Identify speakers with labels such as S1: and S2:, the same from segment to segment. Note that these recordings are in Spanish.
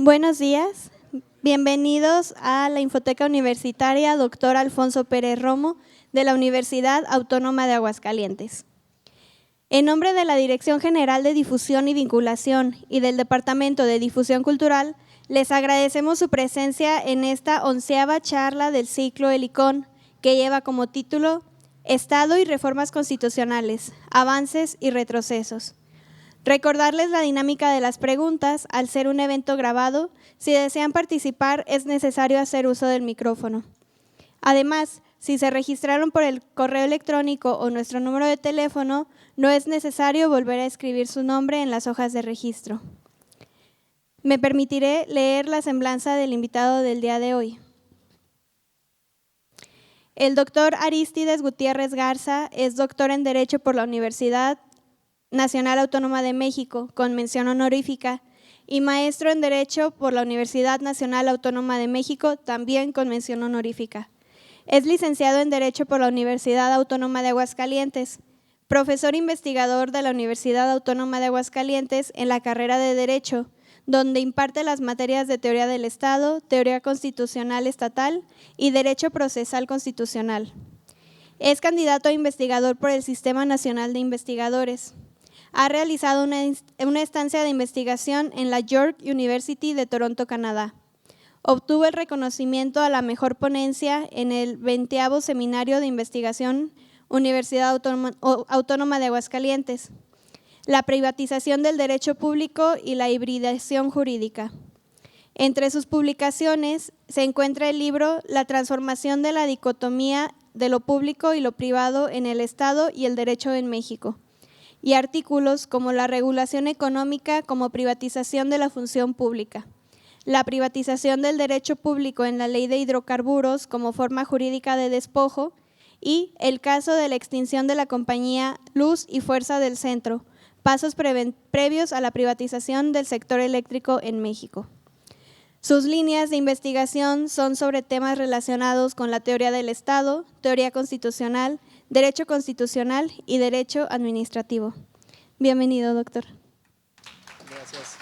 S1: Buenos días, bienvenidos a la Infoteca Universitaria Dr. Alfonso Pérez Romo de la Universidad Autónoma de Aguascalientes. En nombre de la Dirección General de Difusión y Vinculación y del Departamento de Difusión Cultural, les agradecemos su presencia en esta 11ª charla del ciclo Helicón, que lleva como título Estado y Reformas Constitucionales, Avances y Retrocesos. Recordarles la dinámica de las preguntas. Al ser un evento grabado, si desean participar es necesario hacer uso del micrófono. Además, si se registraron por el correo electrónico o nuestro número de teléfono, no es necesario volver a escribir su nombre en las hojas de registro. Me permitiré leer la semblanza del invitado del día de hoy. El doctor Arístides Gutiérrez Garza es doctor en Derecho por la Universidad Nacional Autónoma de México, con mención honorífica, y maestro en Derecho por la Universidad Nacional Autónoma de México, también con mención honorífica. Es licenciado en Derecho por la Universidad Autónoma de Aguascalientes, profesor investigador de la Universidad Autónoma de Aguascalientes en la carrera de Derecho, donde imparte las materias de Teoría del Estado, Teoría Constitucional Estatal y Derecho Procesal Constitucional. Es candidato a investigador por el Sistema Nacional de Investigadores. Ha realizado una estancia de investigación en la York University de Toronto, Canadá. Obtuvo el reconocimiento a la mejor ponencia en el 20º Seminario de Investigación Universidad Autónoma de Aguascalientes, la privatización del derecho público y la hibridación jurídica. Entre sus publicaciones se encuentra el libro La transformación de la dicotomía de lo público y lo privado en el Estado y el derecho en México, y artículos como la regulación económica como privatización de la función pública, la privatización del derecho público en la ley de hidrocarburos como forma jurídica de despojo y el caso de la extinción de la compañía Luz y Fuerza del Centro, pasos previos a la privatización del sector eléctrico en México. Sus líneas de investigación son sobre temas relacionados con la teoría del Estado, teoría constitucional, derecho constitucional y derecho administrativo. Bienvenido, doctor.
S2: Gracias.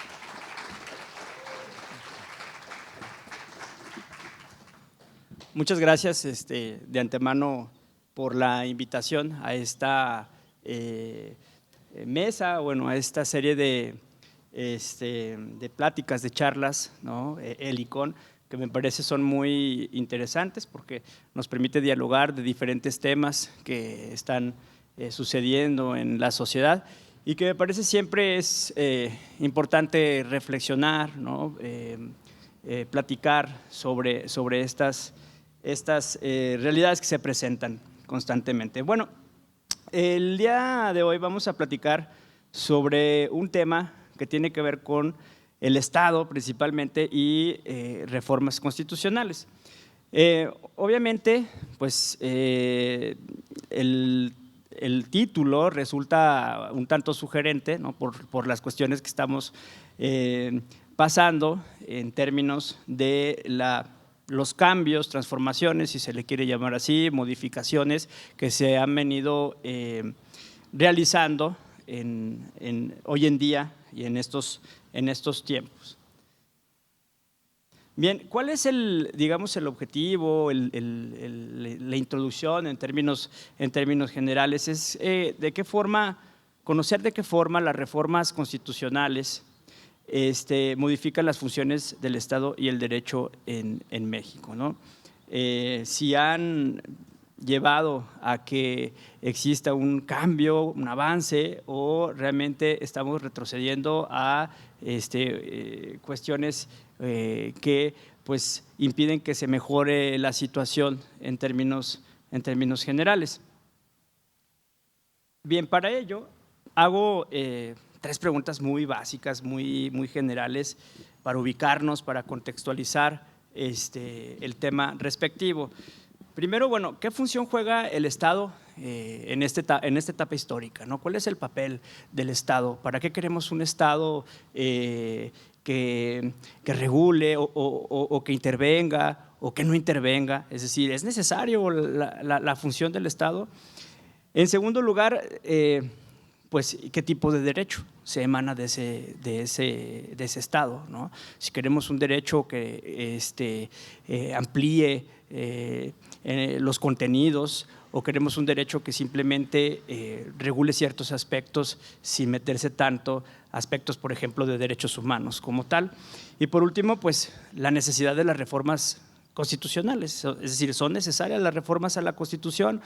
S2: Muchas gracias de antemano por la invitación a esta mesa, a esta serie de pláticas, de charlas, ¿no? Helicón, que me parece son muy interesantes porque nos permite dialogar de diferentes temas que están sucediendo en la sociedad y que me parece siempre es importante reflexionar, ¿no? Platicar sobre estas realidades que se presentan constantemente. Bueno, el día de hoy vamos a platicar sobre un tema que tiene que ver con el Estado principalmente y reformas constitucionales. Obviamente, pues el título resulta un tanto sugerente, ¿no? por las cuestiones que estamos pasando en términos de los cambios, transformaciones, si se le quiere llamar así, modificaciones que se han venido realizando hoy en día y en estos tiempos. Bien, ¿cuál es el objetivo, la introducción en términos generales? Es conocer de qué forma las reformas constitucionales modifican las funciones del Estado y el derecho en México, ¿no? Si han llevado a que exista un cambio, un avance, o realmente estamos retrocediendo a cuestiones que pues impiden que se mejore la situación en términos generales. Bien, para ello hago 3 preguntas muy básicas, muy generales, para ubicarnos, para contextualizar el tema respectivo. Primero, ¿qué función juega el Estado en esta etapa histórica, ¿no? ¿Cuál es el papel del Estado? ¿Para qué queremos un Estado que regule o que intervenga o que no intervenga? Es decir, ¿es necesario la función del Estado? En segundo lugar, pues qué tipo de derecho se emana de ese Estado, ¿no? Si queremos un derecho que amplíe los contenidos, o queremos un derecho que simplemente regule ciertos aspectos sin meterse tanto aspectos, por ejemplo, de derechos humanos como tal. Y por último, pues la necesidad de las reformas constitucionales, es decir, ¿son necesarias las reformas a la Constitución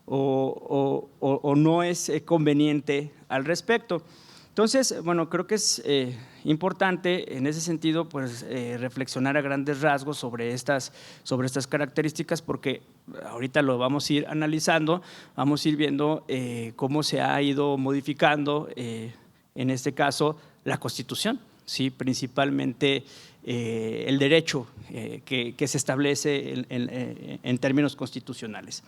S2: o no es conveniente al respecto? Entonces, bueno, creo que es importante en ese sentido pues, reflexionar a grandes rasgos sobre estas características, porque ahorita lo vamos a ir analizando, vamos a ir viendo cómo se ha ido modificando, en este caso, la Constitución, ¿sí? Principalmente el derecho que se establece en términos constitucionales.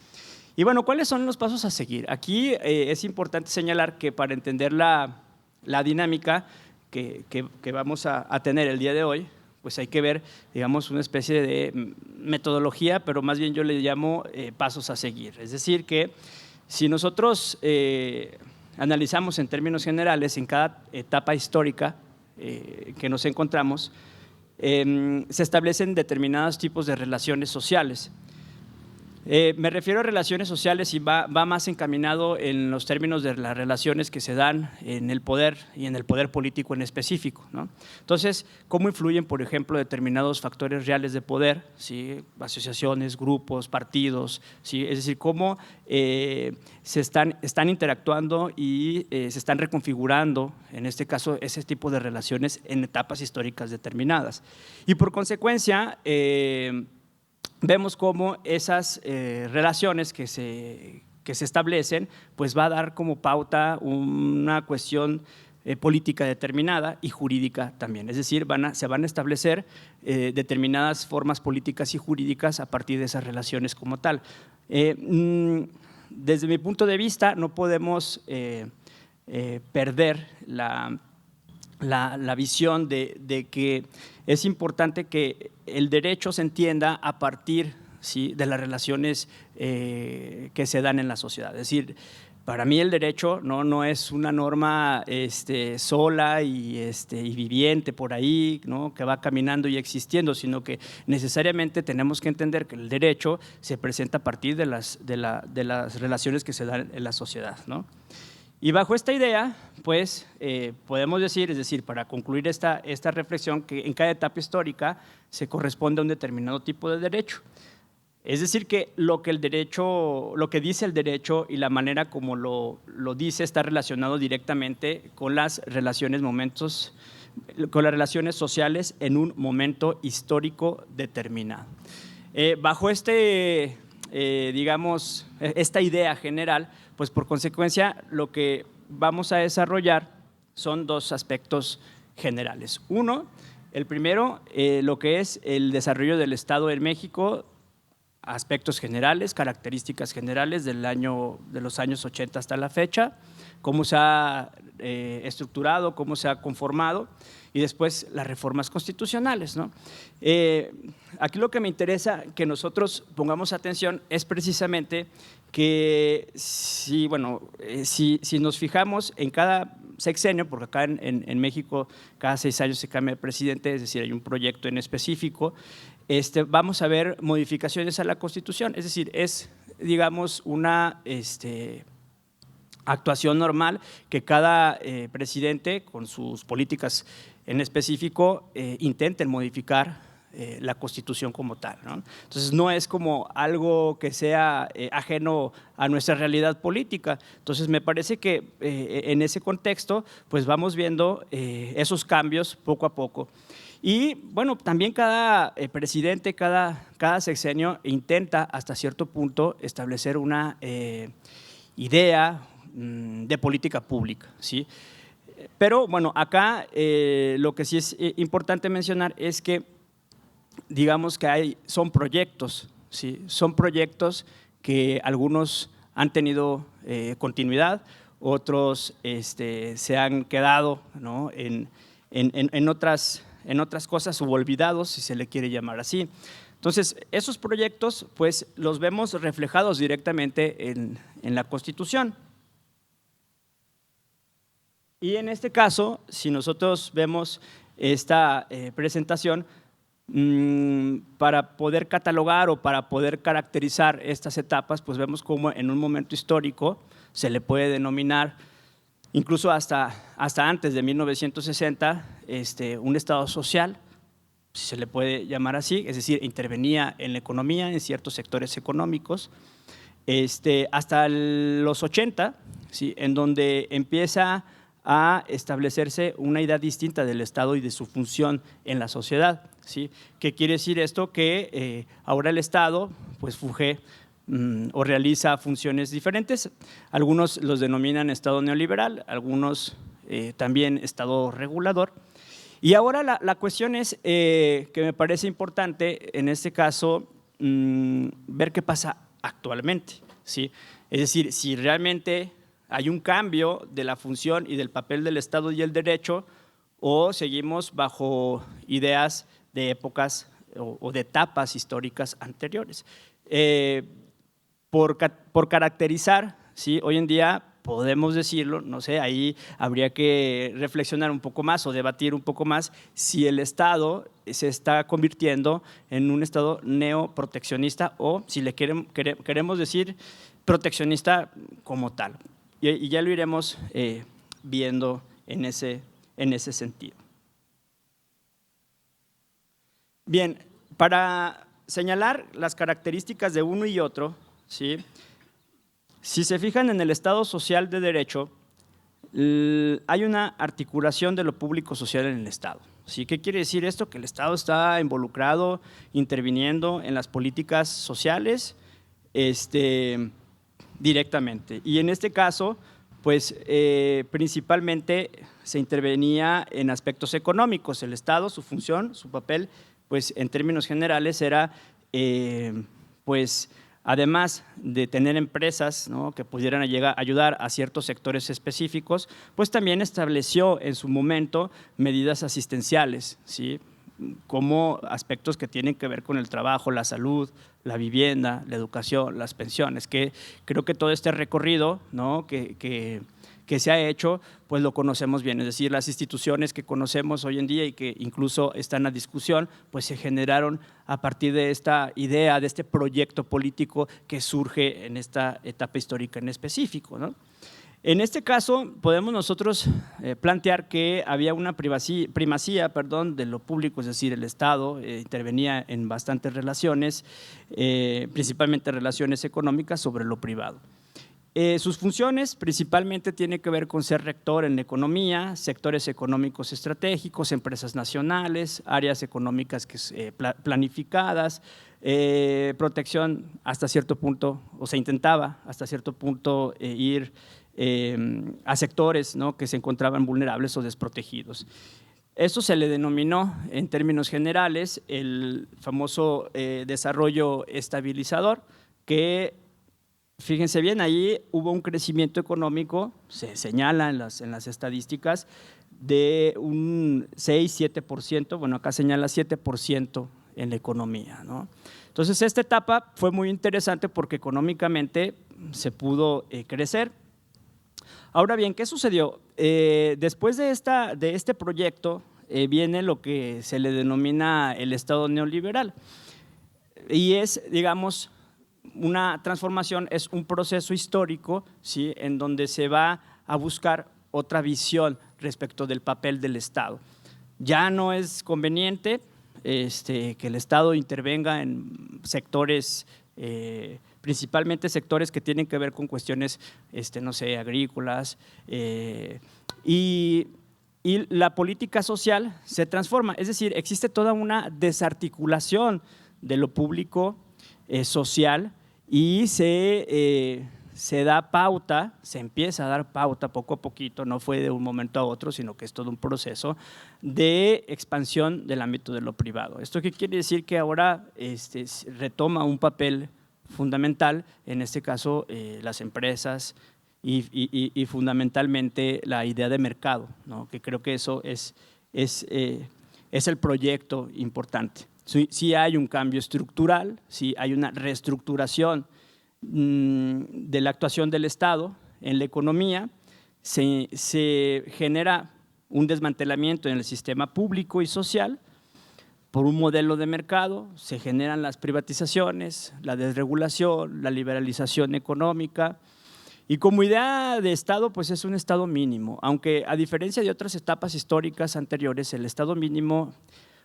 S2: Y bueno, ¿cuáles son los pasos a seguir? Aquí es importante señalar que para entender la dinámica que vamos a tener el día de hoy, pues hay que ver, digamos, una especie de metodología, pero más bien yo le llamo pasos a seguir. Es decir, que si nosotros analizamos en términos generales en cada etapa histórica que nos encontramos, se establecen determinados tipos de relaciones sociales. Me refiero a relaciones sociales y va más encaminado en los términos de las relaciones que se dan en el poder y en el poder político en específico, ¿no? Entonces, ¿cómo influyen, por ejemplo, determinados factores reales de poder, ¿sí? Asociaciones, grupos, partidos, ¿sí? Es decir, cómo se están interactuando y se están reconfigurando, en este caso, ese tipo de relaciones en etapas históricas determinadas. Y por consecuencia, vemos cómo esas relaciones que se establecen, pues va a dar como pauta una cuestión política determinada y jurídica también. Es decir, se van a establecer determinadas formas políticas y jurídicas a partir de esas relaciones como tal. Desde mi punto de vista, no podemos perder la visión de que es importante que el derecho se entienda a partir, ¿sí?, de las relaciones que se dan en la sociedad. Es decir, para mí el derecho no es una norma sola y viviente por ahí, ¿no?, que va caminando y existiendo, sino que necesariamente tenemos que entender que el derecho se presenta a partir de las relaciones que se dan en la sociedad, ¿no? Y bajo esta idea, pues, podemos decir, es decir, para concluir esta reflexión, que en cada etapa histórica se corresponde a un determinado tipo de derecho. Es decir, que lo que dice el derecho y la manera como lo dice está relacionado directamente con las relaciones sociales en un momento histórico determinado. Bajo digamos, esta idea general, pues por consecuencia lo que vamos a desarrollar son dos aspectos generales. Uno, el primero, lo que es el desarrollo del Estado en México, aspectos generales, características generales de los años 80 hasta la fecha, cómo se ha estructurado, cómo se ha conformado, y después las reformas constitucionales, ¿no? Aquí lo que me interesa que nosotros pongamos atención es precisamente que si nos fijamos en cada sexenio, porque acá en México cada 6 años se cambia de presidente, es decir, hay un proyecto en específico, vamos a ver modificaciones a la Constitución, es decir, es, digamos, una actuación normal que cada presidente con sus políticas en específico intenten modificar la Constitución como tal, ¿no? Entonces no es como algo que sea ajeno a nuestra realidad política. Entonces me parece que en ese contexto pues vamos viendo esos cambios poco a poco. Y bueno, también cada presidente, cada sexenio intenta hasta cierto punto establecer una idea de política pública, ¿sí? Pero bueno, acá lo que sí es importante mencionar es que digamos que son proyectos, ¿sí? Son proyectos que algunos han tenido continuidad, otros se han quedado, ¿no?, en otras cosas o olvidados, si se le quiere llamar así. Entonces, esos proyectos pues los vemos reflejados directamente en la Constitución. Y en este caso, si nosotros vemos esta presentación, para poder catalogar o para poder caracterizar estas etapas, pues vemos cómo en un momento histórico se le puede denominar, incluso hasta antes de 1960, un estado social, si se le puede llamar así, es decir, intervenía en la economía, en ciertos sectores económicos, hasta los 80, ¿sí?, en donde empieza a establecerse una idea distinta del Estado y de su función en la sociedad, ¿sí? ¿Qué quiere decir esto? Que ahora el Estado pues funge o realiza funciones diferentes. Algunos los denominan Estado neoliberal, algunos también Estado regulador. Y ahora la cuestión es que me parece importante en este caso ver qué pasa actualmente, ¿sí? Es decir, si realmente hay un cambio de la función y del papel del Estado y el derecho, o seguimos bajo ideas de épocas o de etapas históricas anteriores. Por caracterizar, ¿sí?, hoy en día podemos decirlo, no sé, ahí habría que reflexionar un poco más o debatir un poco más si el Estado se está convirtiendo en un Estado neoproteccionista o si le queremos decir proteccionista como tal. Y ya lo iremos viendo en ese sentido. Bien, para señalar las características de uno y otro, ¿sí?, si se fijan en el Estado social de derecho, hay una articulación de lo público social en el Estado, ¿sí? ¿Qué quiere decir esto? Que el Estado está involucrado, interviniendo en las políticas sociales directamente. Y en este caso, pues principalmente se intervenía en aspectos económicos. El Estado, su función, su papel, pues en términos generales era, pues además de tener empresas, ¿no?, que pudieran ayudar a ciertos sectores específicos, pues también estableció en su momento medidas asistenciales, ¿sí?, como aspectos que tienen que ver con el trabajo, la salud, la vivienda, la educación, las pensiones, que creo que todo este recorrido, ¿no?, que se ha hecho, pues lo conocemos bien, es decir, las instituciones que conocemos hoy en día y que incluso están a discusión, pues se generaron a partir de esta idea, de este proyecto político que surge en esta etapa histórica en específico, ¿no? En este caso, podemos nosotros plantear que había una primacía de lo público, es decir, el Estado intervenía en bastantes relaciones, principalmente relaciones económicas, sobre lo privado. Sus funciones principalmente tienen que ver con ser rector en economía, sectores económicos estratégicos, empresas nacionales, áreas económicas planificadas, protección hasta cierto punto, o se intentaba hasta cierto punto ir a sectores, ¿no?, que se encontraban vulnerables o desprotegidos. Eso se le denominó en términos generales el famoso desarrollo estabilizador, que fíjense bien, ahí hubo un crecimiento económico, se señala en las estadísticas, de un 6–7%, bueno, acá señala 7% en la economía, ¿no? Entonces, esta etapa fue muy interesante porque económicamente se pudo crecer. Ahora bien, ¿qué sucedió? Después de este proyecto viene lo que se le denomina el Estado neoliberal y es, digamos, una transformación, es un proceso histórico, ¿sí?, en donde se va a buscar otra visión respecto del papel del Estado. Ya no es conveniente que el Estado intervenga en sectores, principalmente sectores que tienen que ver con cuestiones, no sé, agrícolas, y la política social se transforma, es decir, existe toda una desarticulación de lo público social y se da pauta, se empieza a dar pauta poco a poquito, no fue de un momento a otro, sino que es todo un proceso de expansión del ámbito de lo privado. ¿Esto qué quiere decir? Que ahora retoma un papel fundamental, en este caso las empresas y fundamentalmente la idea de mercado, ¿no?, que creo que eso es el proyecto importante. Sí hay un cambio estructural, sí hay una reestructuración de la actuación del Estado en la economía, se genera un desmantelamiento en el sistema público y social por un modelo de mercado, se generan las privatizaciones, la desregulación, la liberalización económica, y como idea de Estado, pues es un Estado mínimo, aunque a diferencia de otras etapas históricas anteriores, el Estado mínimo,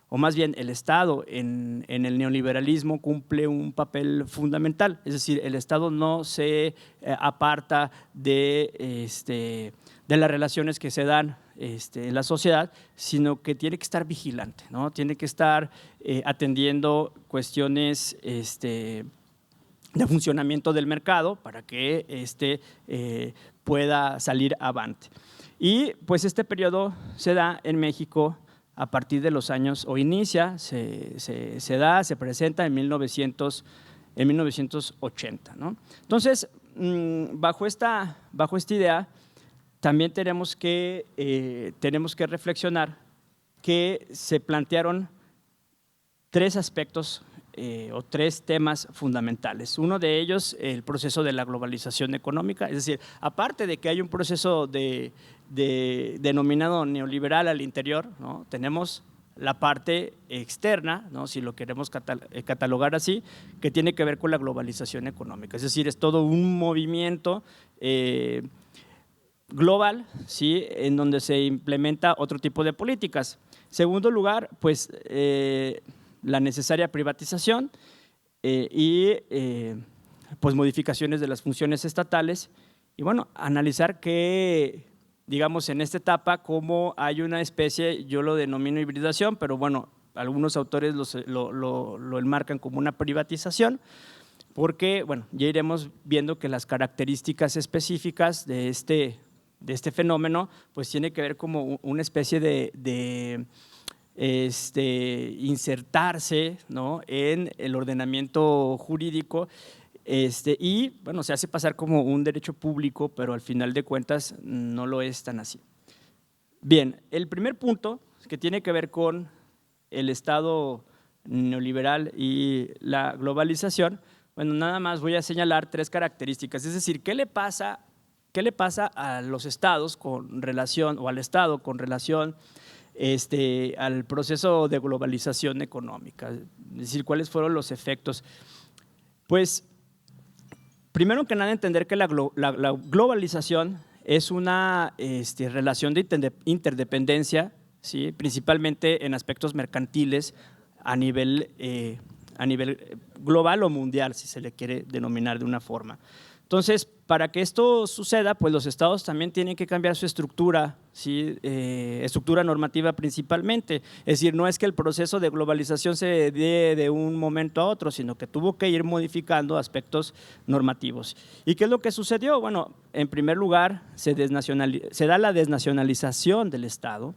S2: o más bien el Estado en el neoliberalismo cumple un papel fundamental, es decir, el Estado no se aparta de las relaciones que se dan en la sociedad, sino que tiene que estar vigilante, ¿no? Tiene que estar atendiendo cuestiones de funcionamiento del mercado para que pueda salir avante. Y pues este periodo se da en México a partir de los años, o inicia, se presenta en 1980, ¿no? Entonces, bajo esta idea, también tenemos que reflexionar que se plantearon tres aspectos o tres temas fundamentales. Uno de ellos, el proceso de la globalización económica, es decir, aparte de que hay un proceso denominado neoliberal al interior, ¿no? Tenemos la parte externa, ¿no? Si lo queremos catalogar así, que tiene que ver con la globalización económica, es decir, es todo un movimiento global, ¿sí? En donde se implementa otro tipo de políticas. Segundo lugar, pues la necesaria privatización pues modificaciones de las funciones estatales y bueno, analizar que, digamos, en esta etapa cómo hay una especie, yo lo denomino hibridación, pero bueno, algunos autores lo enmarcan como una privatización, porque bueno, ya iremos viendo que las características específicas de este fenómeno pues tiene que ver como una especie de insertarse, ¿no? En el ordenamiento jurídico y bueno, se hace pasar como un derecho público, pero al final de cuentas no lo es tan así. Bien, el primer punto que tiene que ver con el Estado neoliberal y la globalización, bueno, nada más voy a señalar tres características, es decir, ¿qué le pasa a los estados con relación, o al Estado con relación al proceso de globalización económica? Es decir, ¿cuáles fueron los efectos? Pues, primero que nada, entender que la globalización es una relación de interdependencia, ¿sí? Principalmente en aspectos mercantiles a nivel global o mundial, si se le quiere denominar de una forma. Entonces, para que esto suceda, pues los estados también tienen que cambiar su estructura, ¿sí? Estructura normativa principalmente. Es decir, no es que el proceso de globalización se dé de un momento a otro, sino que tuvo que ir modificando aspectos normativos. ¿Y qué es lo que sucedió? Bueno, en primer lugar, se da la desnacionalización del Estado,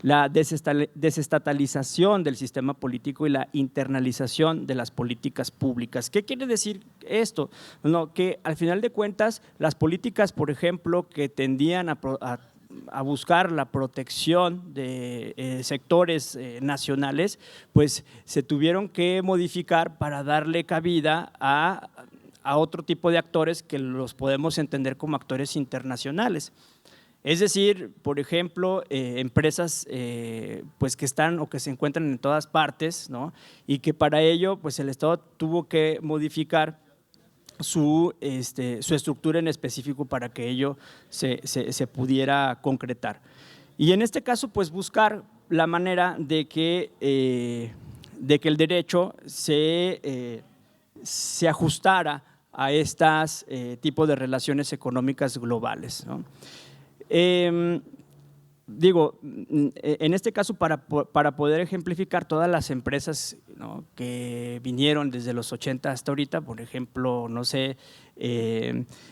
S2: la desestatalización del sistema político y la internalización de las políticas públicas. ¿Qué quiere decir esto? No, que al final de cuentas las políticas, por ejemplo, que tendían a buscar la protección de sectores nacionales, pues se tuvieron que modificar para darle cabida a otro tipo de actores que los podemos entender como actores internacionales. Es decir, por ejemplo, empresas pues que están o que se encuentran en todas partes, ¿no? Y que para ello pues el Estado tuvo que modificar su estructura en específico para que ello se pudiera concretar. Y en este caso, pues buscar la manera de que el derecho se ajustara a estos tipos de relaciones económicas globales, ¿no? Digo, en este caso, para poder ejemplificar todas las empresas, ¿no? Que vinieron desde los 80 hasta ahorita, por ejemplo, no sé,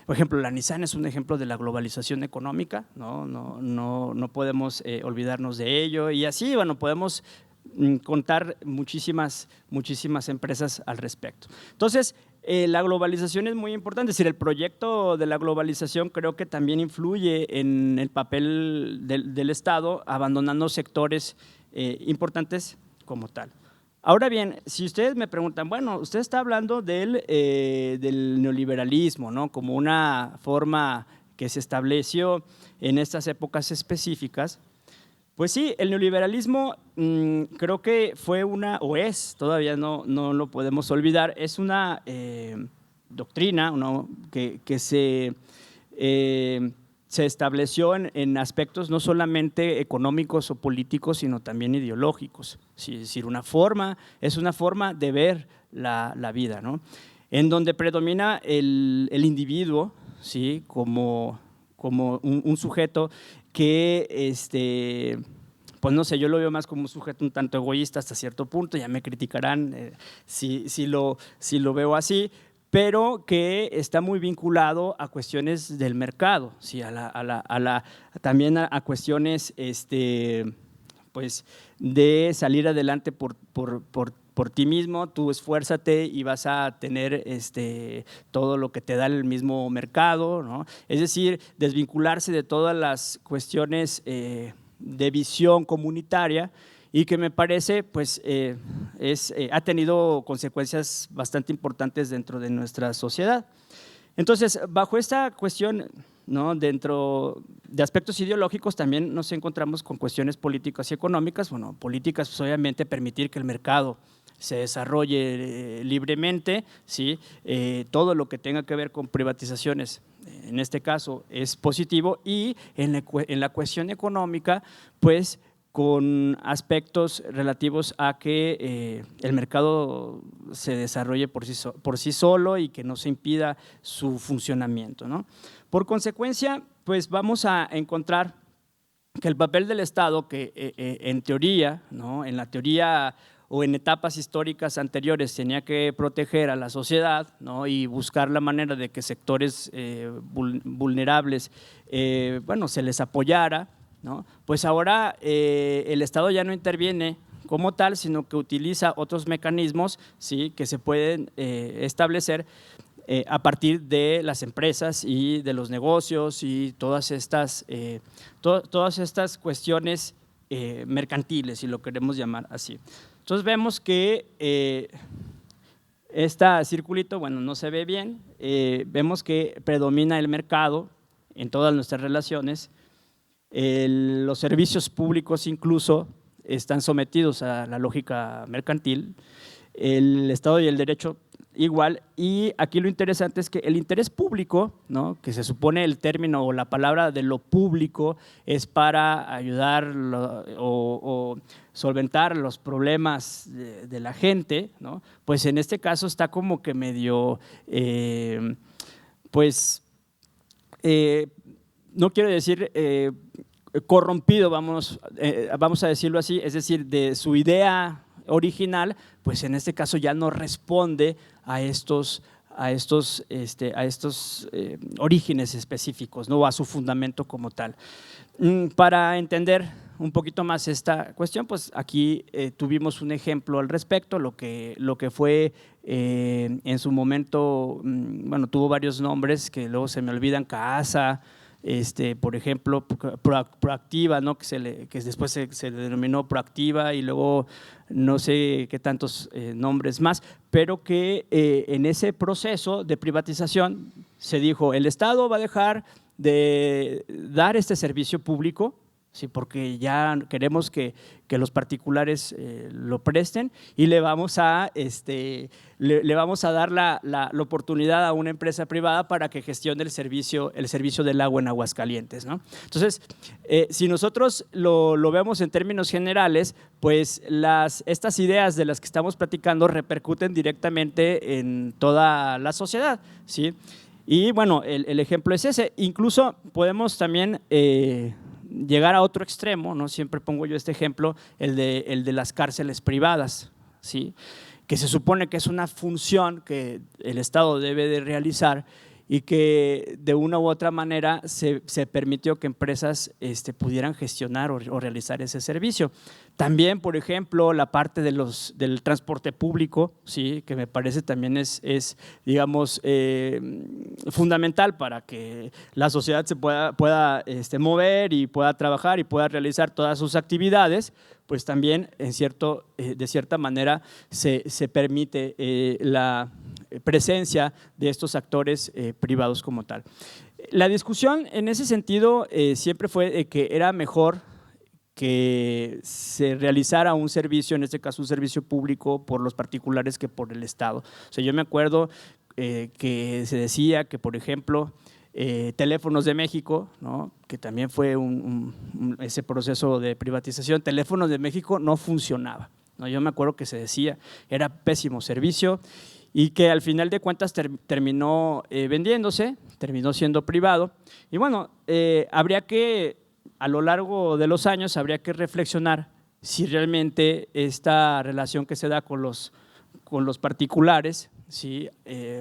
S2: por ejemplo, la Nissan es un ejemplo de la globalización económica, no podemos olvidarnos de ello, y así, bueno, podemos contar muchísimas empresas al respecto. Entonces, la globalización es muy importante, es decir, el proyecto de la globalización creo que también influye en el papel del Estado, abandonando sectores importantes como tal. Ahora bien, si ustedes me preguntan, bueno, usted está hablando del neoliberalismo, ¿no? Como una forma que se estableció en estas épocas específicas, pues sí, el neoliberalismo creo que fue o es, todavía no lo podemos olvidar, es una doctrina, ¿no?, que se estableció en aspectos no solamente económicos o políticos, sino también ideológicos. Es decir, es una forma de ver la vida, ¿no?, en donde predomina el individuo, ¿sí?, como un sujeto que, pues no sé, yo lo veo más como un sujeto un tanto egoísta hasta cierto punto, ya me criticarán si lo veo así, pero que está muy vinculado a cuestiones del mercado, ¿sí?, también a cuestiones pues, de salir adelante por ti mismo. Tú esfuérzate y vas a tener todo lo que te da el mismo mercado, ¿no? Es decir, desvincularse de todas las cuestiones de visión comunitaria, y que me parece pues, ha tenido consecuencias bastante importantes dentro de nuestra sociedad. Entonces, bajo esta cuestión, ¿no?, dentro de aspectos ideológicos, también nos encontramos con cuestiones políticas y económicas. Bueno, políticas, pues obviamente permitir que el mercado se desarrolle libremente, ¿sí? Todo lo que tenga que ver con privatizaciones, en este caso, es positivo, y en la cuestión económica, pues con aspectos relativos a que el mercado se desarrolle por sí solo y que no se impida su funcionamiento, ¿no? Por consecuencia, pues vamos a encontrar que el papel del Estado, que en teoría, ¿no?, en la teoría o en etapas históricas anteriores tenía que proteger a la sociedad, ¿no?, y buscar la manera de que sectores vulnerables, bueno, se les apoyara, ¿no?, pues ahora el Estado ya no interviene como tal, sino que utiliza otros mecanismos, ¿sí?, que se pueden establecer a partir de las empresas y de los negocios y todas estas cuestiones mercantiles, si lo queremos llamar así. Entonces vemos que este circulito, bueno, no se ve bien, vemos que predomina el mercado en todas nuestras relaciones. Los servicios públicos incluso están sometidos a la lógica mercantil, el Estado y el derecho igual, y aquí lo interesante es que el interés público, ¿no?, que se supone el término o la palabra de lo público es para ayudar o solventar los problemas de la gente, ¿no?, pues en este caso está como que medio, pues, no quiero decir corrompido, vamos a decirlo así, es decir, de su idea original, pues en este caso ya no responde a estos orígenes específicos, ¿no?, a su fundamento como tal. Para entender un poquito más esta cuestión, pues aquí tuvimos un ejemplo al respecto, lo que fue en su momento, bueno, tuvo varios nombres que luego se me olvidan, CASA, por ejemplo, Proactiva, ¿no?, que después se denominó Proactiva, y luego no sé qué tantos nombres más, pero que en ese proceso de privatización se dijo: el Estado va a dejar de dar este servicio público, sí, porque ya queremos que los particulares lo presten, y le vamos a dar la oportunidad a una empresa privada para que gestione el servicio del agua en Aguascalientes, ¿no? Entonces, si nosotros lo vemos en términos generales, pues estas ideas de las que estamos platicando repercuten directamente en toda la sociedad, ¿sí? Y bueno, el ejemplo es ese. Incluso podemos también llegar a otro extremo, ¿no? Siempre pongo yo este ejemplo, el de las cárceles privadas, ¿sí?, que se supone que es una función que el Estado debe de realizar, y que de una u otra manera se permitió que empresas pudieran gestionar o realizar ese servicio. También, por ejemplo, la parte del transporte público, ¿sí?, que me parece también es digamos, fundamental para que la sociedad se pueda mover y pueda trabajar y pueda realizar todas sus actividades, pues también de cierta manera se permite la presencia de estos actores privados como tal. La discusión en ese sentido siempre fue que era mejor que se realizara un servicio, en este caso un servicio público, por los particulares que por el Estado. O sea, yo me acuerdo que se decía que, por ejemplo, Teléfonos de México, ¿no?, que también fue ese proceso de privatización, Teléfonos de México no funcionaba, ¿no? Yo me acuerdo que se decía, era pésimo servicio y que al final de cuentas terminó vendiéndose, terminó siendo privado. Y bueno, habría que, a lo largo de los años, habría que reflexionar si realmente esta relación que se da con los particulares, ¿sí?,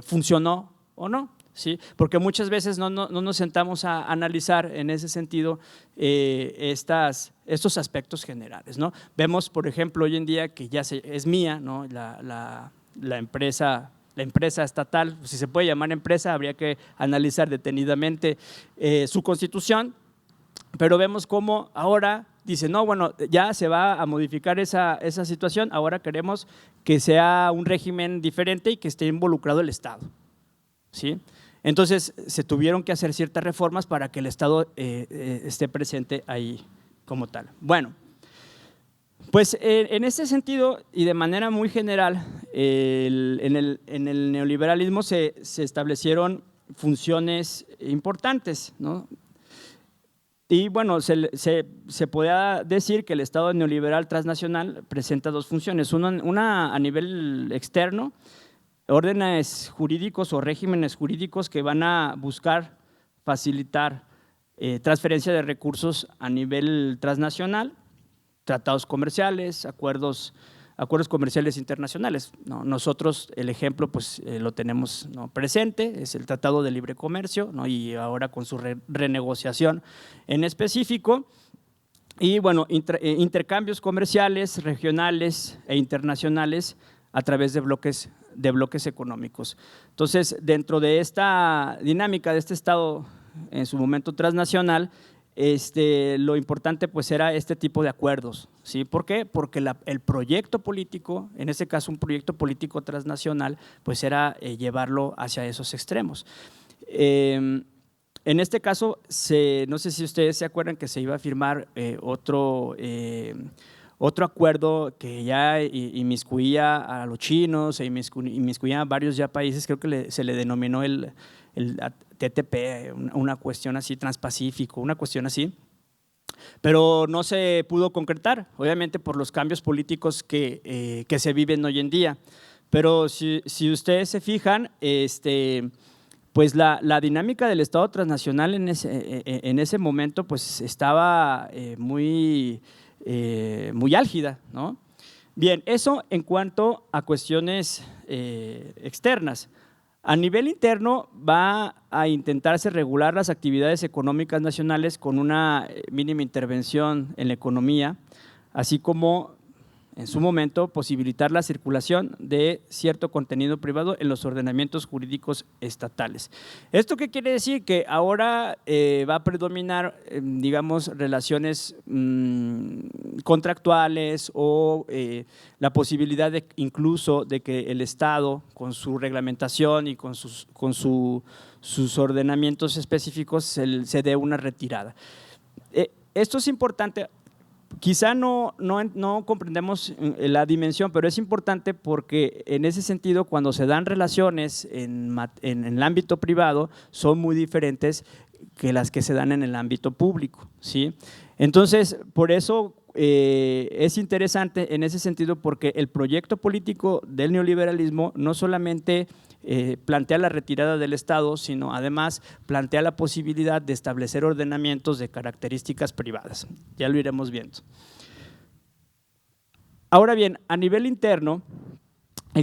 S2: funcionó o no. ¿Sí? Porque muchas veces no nos sentamos a analizar en ese sentido estos aspectos generales, ¿no? Vemos, por ejemplo, hoy en día que ya es mía, ¿no?, la empresa estatal, si se puede llamar empresa, habría que analizar detenidamente su constitución, pero vemos cómo ahora dice, no, bueno, ya se va a modificar esa situación, ahora queremos que sea un régimen diferente y que esté involucrado el Estado, ¿sí? Entonces, se tuvieron que hacer ciertas reformas para que el Estado esté presente ahí como tal. Bueno, pues en este sentido y de manera muy general, en el neoliberalismo se establecieron funciones importantes, ¿no? Y bueno, se podía decir que el Estado neoliberal transnacional presenta dos funciones, una a nivel externo, órdenes jurídicos o regímenes jurídicos que van a buscar facilitar transferencia de recursos a nivel transnacional, tratados comerciales, acuerdos comerciales internacionales, ¿no? Nosotros el ejemplo pues lo tenemos, ¿no?, presente, es el Tratado de Libre Comercio, ¿no?, y ahora con su renegociación en específico. Y bueno, intercambios comerciales regionales e internacionales a través de bloques económicos. Entonces, dentro de esta dinámica de este Estado en su momento transnacional, lo importante pues era este tipo de acuerdos, ¿sí? ¿Por qué? Porque el proyecto político, en este caso un proyecto político transnacional, pues era llevarlo hacia esos extremos. En este caso, no sé si ustedes se acuerdan que se iba a firmar otro acuerdo que ya inmiscuía a los chinos, inmiscuía a varios ya países, creo que se le denominó el TTP, una cuestión así, Transpacífico, una cuestión así, pero no se pudo concretar, obviamente por los cambios políticos que se viven hoy en día. Pero si ustedes se fijan, pues la dinámica del Estado transnacional en ese momento pues estaba muy álgida, ¿no? Bien, eso en cuanto a cuestiones externas. A nivel interno va a intentarse regular las actividades económicas nacionales con una mínima intervención en la economía, así como en su momento posibilitar la circulación de cierto contenido privado en los ordenamientos jurídicos estatales. ¿Esto qué quiere decir? Que ahora va a predominar, digamos, relaciones contractuales o la posibilidad incluso de que el Estado, con su reglamentación y con sus ordenamientos específicos, se dé una retirada. Esto es importante. Quizá no comprendemos la dimensión, pero es importante porque en ese sentido, cuando se dan relaciones en el ámbito privado, son muy diferentes que las que se dan en el ámbito público, ¿sí? Entonces, por eso es interesante en ese sentido, porque el proyecto político del neoliberalismo no solamente plantea la retirada del Estado, sino además plantea la posibilidad de establecer ordenamientos de características privadas. Ya lo iremos viendo. Ahora bien, a nivel interno, va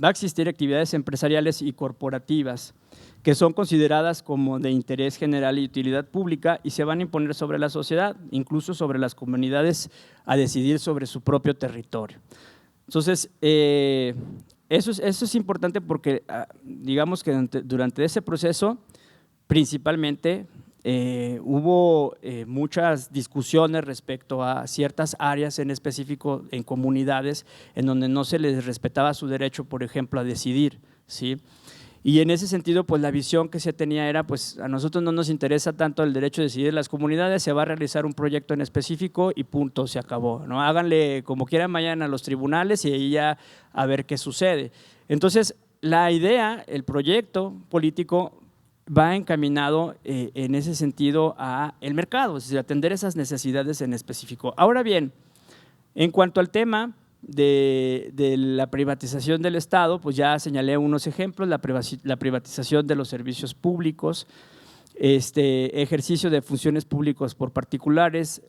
S2: a existir actividades empresariales y corporativas que son consideradas como de interés general y utilidad pública y se van a imponer sobre la sociedad, incluso sobre las comunidades, a decidir sobre su propio territorio. Entonces, eso es importante porque digamos que durante ese proceso principalmente hubo muchas discusiones respecto a ciertas áreas en específico en comunidades en donde no se les respetaba su derecho, por ejemplo, a decidir, ¿sí? Y en ese sentido, pues la visión que se tenía era, pues a nosotros no nos interesa tanto el derecho a decidir las comunidades, se va a realizar un proyecto en específico y punto, se acabó, ¿no? Háganle como quieran, vayan a los tribunales y ahí ya a ver qué sucede. Entonces, la idea, el proyecto político va encaminado en ese sentido a el mercado, es decir, atender esas necesidades en específico. Ahora bien, en cuanto al tema de la privatización del Estado, pues ya señalé unos ejemplos: la privatización de los servicios públicos, ejercicio de funciones públicas por particulares,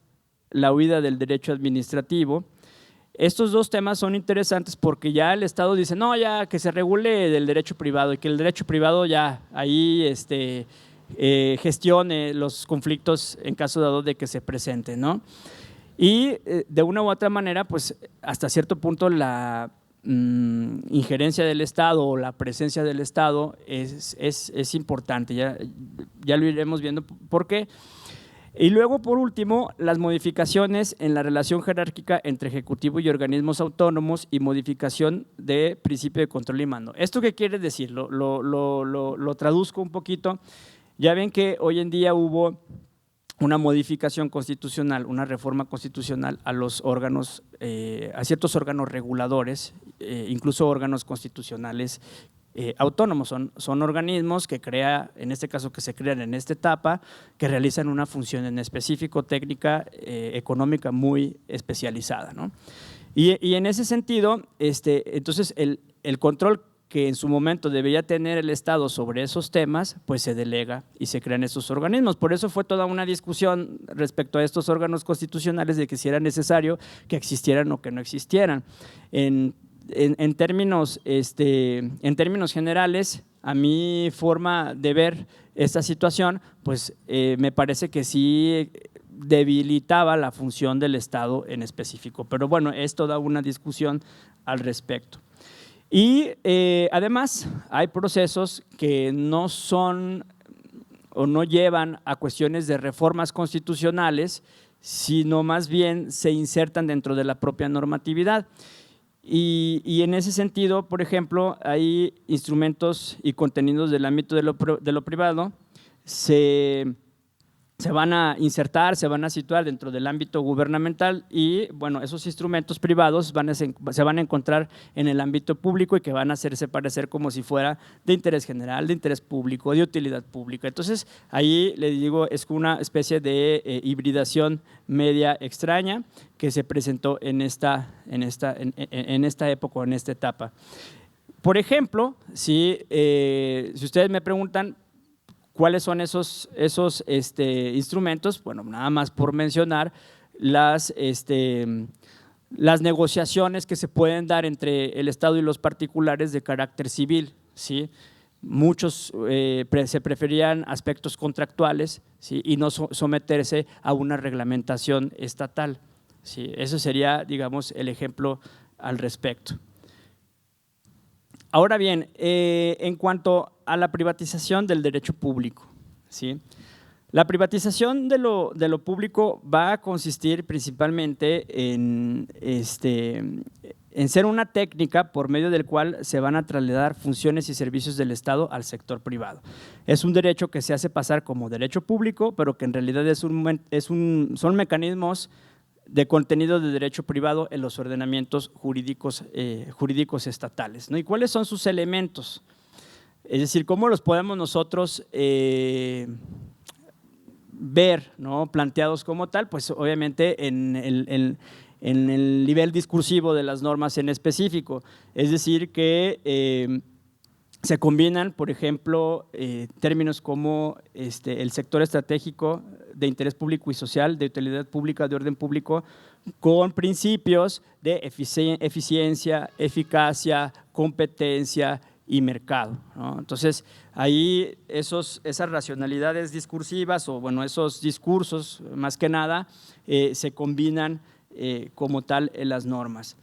S2: la huida del derecho administrativo. Estos dos temas son interesantes porque ya el Estado dice, no, ya que se regule del derecho privado y que el derecho privado ya ahí gestione los conflictos en caso dado de que se presenten, ¿no? Y de una u otra manera, pues hasta cierto punto la injerencia del Estado o la presencia del Estado es importante, ya lo iremos viendo por qué. Y luego, por último, las modificaciones en la relación jerárquica entre Ejecutivo y organismos autónomos y modificación de principio de control y mando. ¿Esto qué quiere decir? Lo traduzco un poquito. Ya ven que hoy en día hubo una modificación constitucional, una reforma constitucional a los órganos, a ciertos órganos reguladores, incluso órganos constitucionales autónomos. Son organismos que en este caso que se crean en esta etapa, que realizan una función en específico, técnica, económica muy especializada, ¿no? Y en ese sentido, entonces el control que en su momento debía tener el Estado sobre esos temas, pues se delega y se crean estos organismos. Por eso fue toda una discusión respecto a estos órganos constitucionales de que si era necesario que existieran o que no existieran. En términos generales, a mi forma de ver esta situación, pues me parece que sí debilitaba la función del Estado en específico. Pero bueno, es toda una discusión al respecto. Y además hay procesos que no son o no llevan a cuestiones de reformas constitucionales, sino más bien se insertan dentro de la propia normatividad. Y en ese sentido, por ejemplo, hay instrumentos y contenidos del ámbito de lo privado, se van a insertar, se van a situar dentro del ámbito gubernamental y, bueno, esos instrumentos privados se van a encontrar en el ámbito público y que van a hacerse parecer como si fuera de interés general, de interés público, de utilidad pública. Entonces, ahí le digo, es una especie de hibridación media extraña que se presentó en esta época, en esta etapa. Por ejemplo, si ustedes me preguntan, ¿cuáles son esos instrumentos? Bueno, nada más por mencionar las negociaciones que se pueden dar entre el Estado y los particulares de carácter civil, ¿sí? Muchos se preferían aspectos contractuales, ¿sí? Y no someterse a una reglamentación estatal, ¿sí? Eso sería, digamos, el ejemplo al respecto. Ahora bien, en cuanto a la privatización del derecho público, ¿sí? La privatización de lo público va a consistir principalmente en ser una técnica por medio del cual se van a trasladar funciones y servicios del Estado al sector privado. Es un derecho que se hace pasar como derecho público, pero que en realidad son mecanismos de contenido de derecho privado en los ordenamientos jurídicos estatales, ¿no? ¿Y cuáles son sus elementos? Es decir, ¿cómo los podemos nosotros ver, ¿no? Planteados como tal? Pues obviamente en el nivel discursivo de las normas en específico. Es decir, que se combinan, por ejemplo, términos como el sector estratégico de interés público y social, de utilidad pública, de orden público, con principios de eficiencia, eficacia, competencia y mercado, ¿no? Entonces, ahí esas racionalidades discursivas o, bueno, esos discursos, más que nada, se combinan como tal en las normas.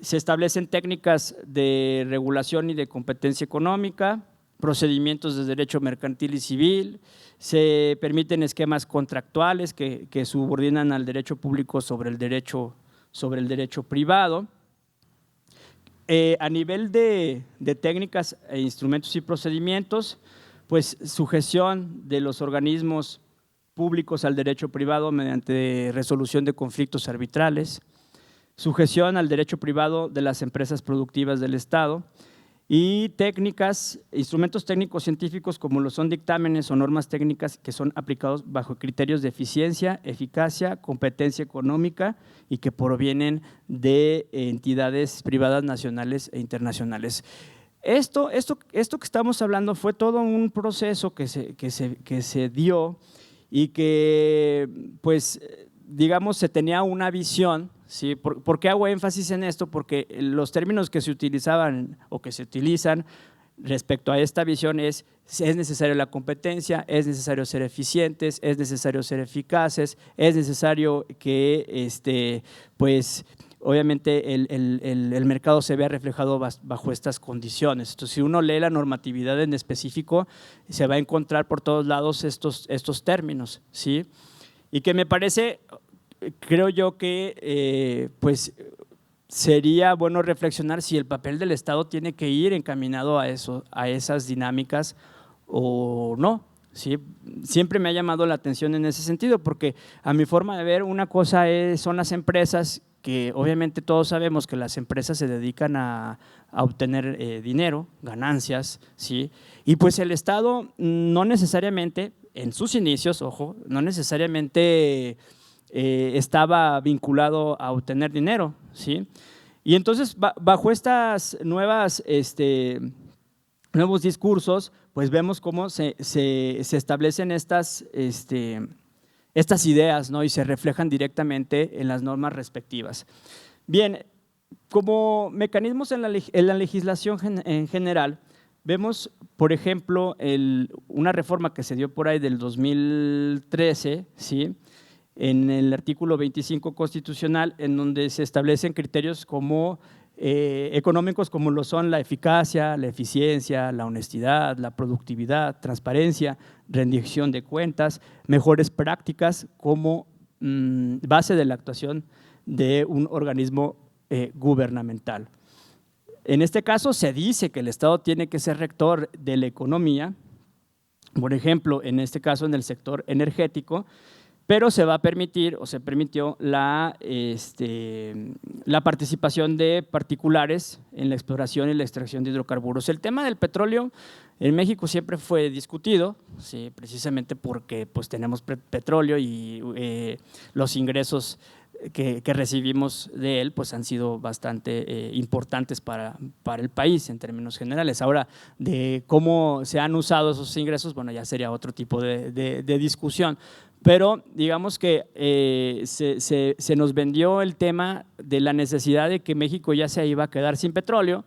S2: Se establecen técnicas de regulación y de competencia económica, procedimientos de derecho mercantil y civil, se permiten esquemas contractuales que subordinan al derecho público sobre el derecho privado. A nivel de técnicas, instrumentos y procedimientos, pues sujeción de los organismos públicos al derecho privado mediante resolución de conflictos arbitrales, sujeción al derecho privado de las empresas productivas del Estado y técnicas, instrumentos técnicos científicos como lo son dictámenes o normas técnicas que son aplicados bajo criterios de eficiencia, eficacia, competencia económica y que provienen de entidades privadas nacionales e internacionales. Esto que estamos hablando fue todo un proceso que se dio y que, pues, digamos, se tenía una visión, ¿sí? ¿Por qué hago énfasis en esto? Porque los términos que se utilizaban o que se utilizan respecto a esta visión es necesario la competencia, es necesario ser eficientes, es necesario ser eficaces, es necesario que, pues, obviamente el mercado se vea reflejado bajo estas condiciones. Entonces, si uno lee la normatividad en específico, se va a encontrar por todos lados estos términos, ¿sí? Y que me parece, creo yo que pues sería bueno reflexionar si el papel del Estado tiene que ir encaminado a esas dinámicas o no, ¿sí? Siempre me ha llamado la atención en ese sentido, porque a mi forma de ver, una cosa son las empresas, que obviamente todos sabemos que las empresas se dedican a obtener dinero, ganancias, ¿sí? Y pues el Estado no necesariamente, en sus inicios, ojo, no necesariamente estaba vinculado a obtener dinero, ¿sí? Y entonces, bajo estas nuevos discursos, pues vemos cómo se establecen estas ideas, ¿no? Y se reflejan directamente en las normas respectivas. Bien, como mecanismos en la legislación en general, vemos, por ejemplo, una reforma que se dio por ahí del 2013, ¿sí? En el artículo 25 constitucional, en donde se establecen criterios como económicos como lo son la eficacia, la eficiencia, la honestidad, la productividad, transparencia, rendición de cuentas, mejores prácticas como base de la actuación de un organismo gubernamental. En este caso se dice que el Estado tiene que ser rector de la economía, por ejemplo, en este caso en el sector energético, pero se va a permitir o se permitió la participación de particulares en la exploración y la extracción de hidrocarburos. El tema del petróleo en México siempre fue discutido, ¿sí? Precisamente porque pues, tenemos petróleo y los ingresos que recibimos de él pues, han sido bastante importantes para el país en términos generales. Ahora, de cómo se han usado esos ingresos, bueno, ya sería otro tipo de discusión. Pero digamos que se nos vendió el tema de la necesidad de que México ya se iba a quedar sin petróleo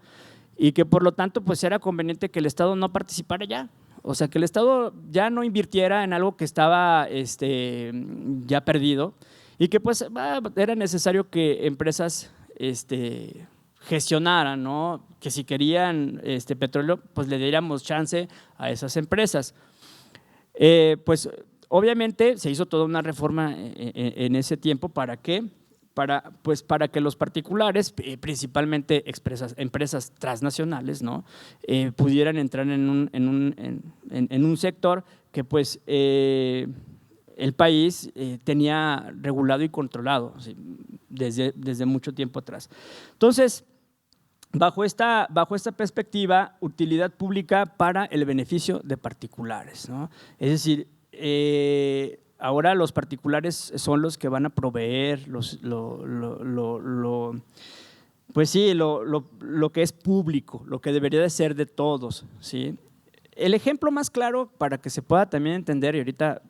S2: y que por lo tanto pues era conveniente que el Estado no participara ya. O sea, que el Estado ya no invirtiera en algo que estaba ya perdido y que pues era necesario que empresas gestionaran, ¿no? Que si querían petróleo pues le diéramos chance a esas empresas. Pues obviamente se hizo toda una reforma en ese tiempo. ¿Para qué? Para que los particulares, principalmente empresas transnacionales, ¿no? Pudieran entrar en un sector que pues, el país tenía regulado y controlado, ¿sí? desde mucho tiempo atrás. Entonces, bajo esta perspectiva, utilidad pública para el beneficio de particulares, ¿no? Es decir, ahora los particulares son los que van a proveer pues sí, lo que es público, lo que debería de ser de todos, ¿sí? El ejemplo más claro para que se pueda también entender, y ahorita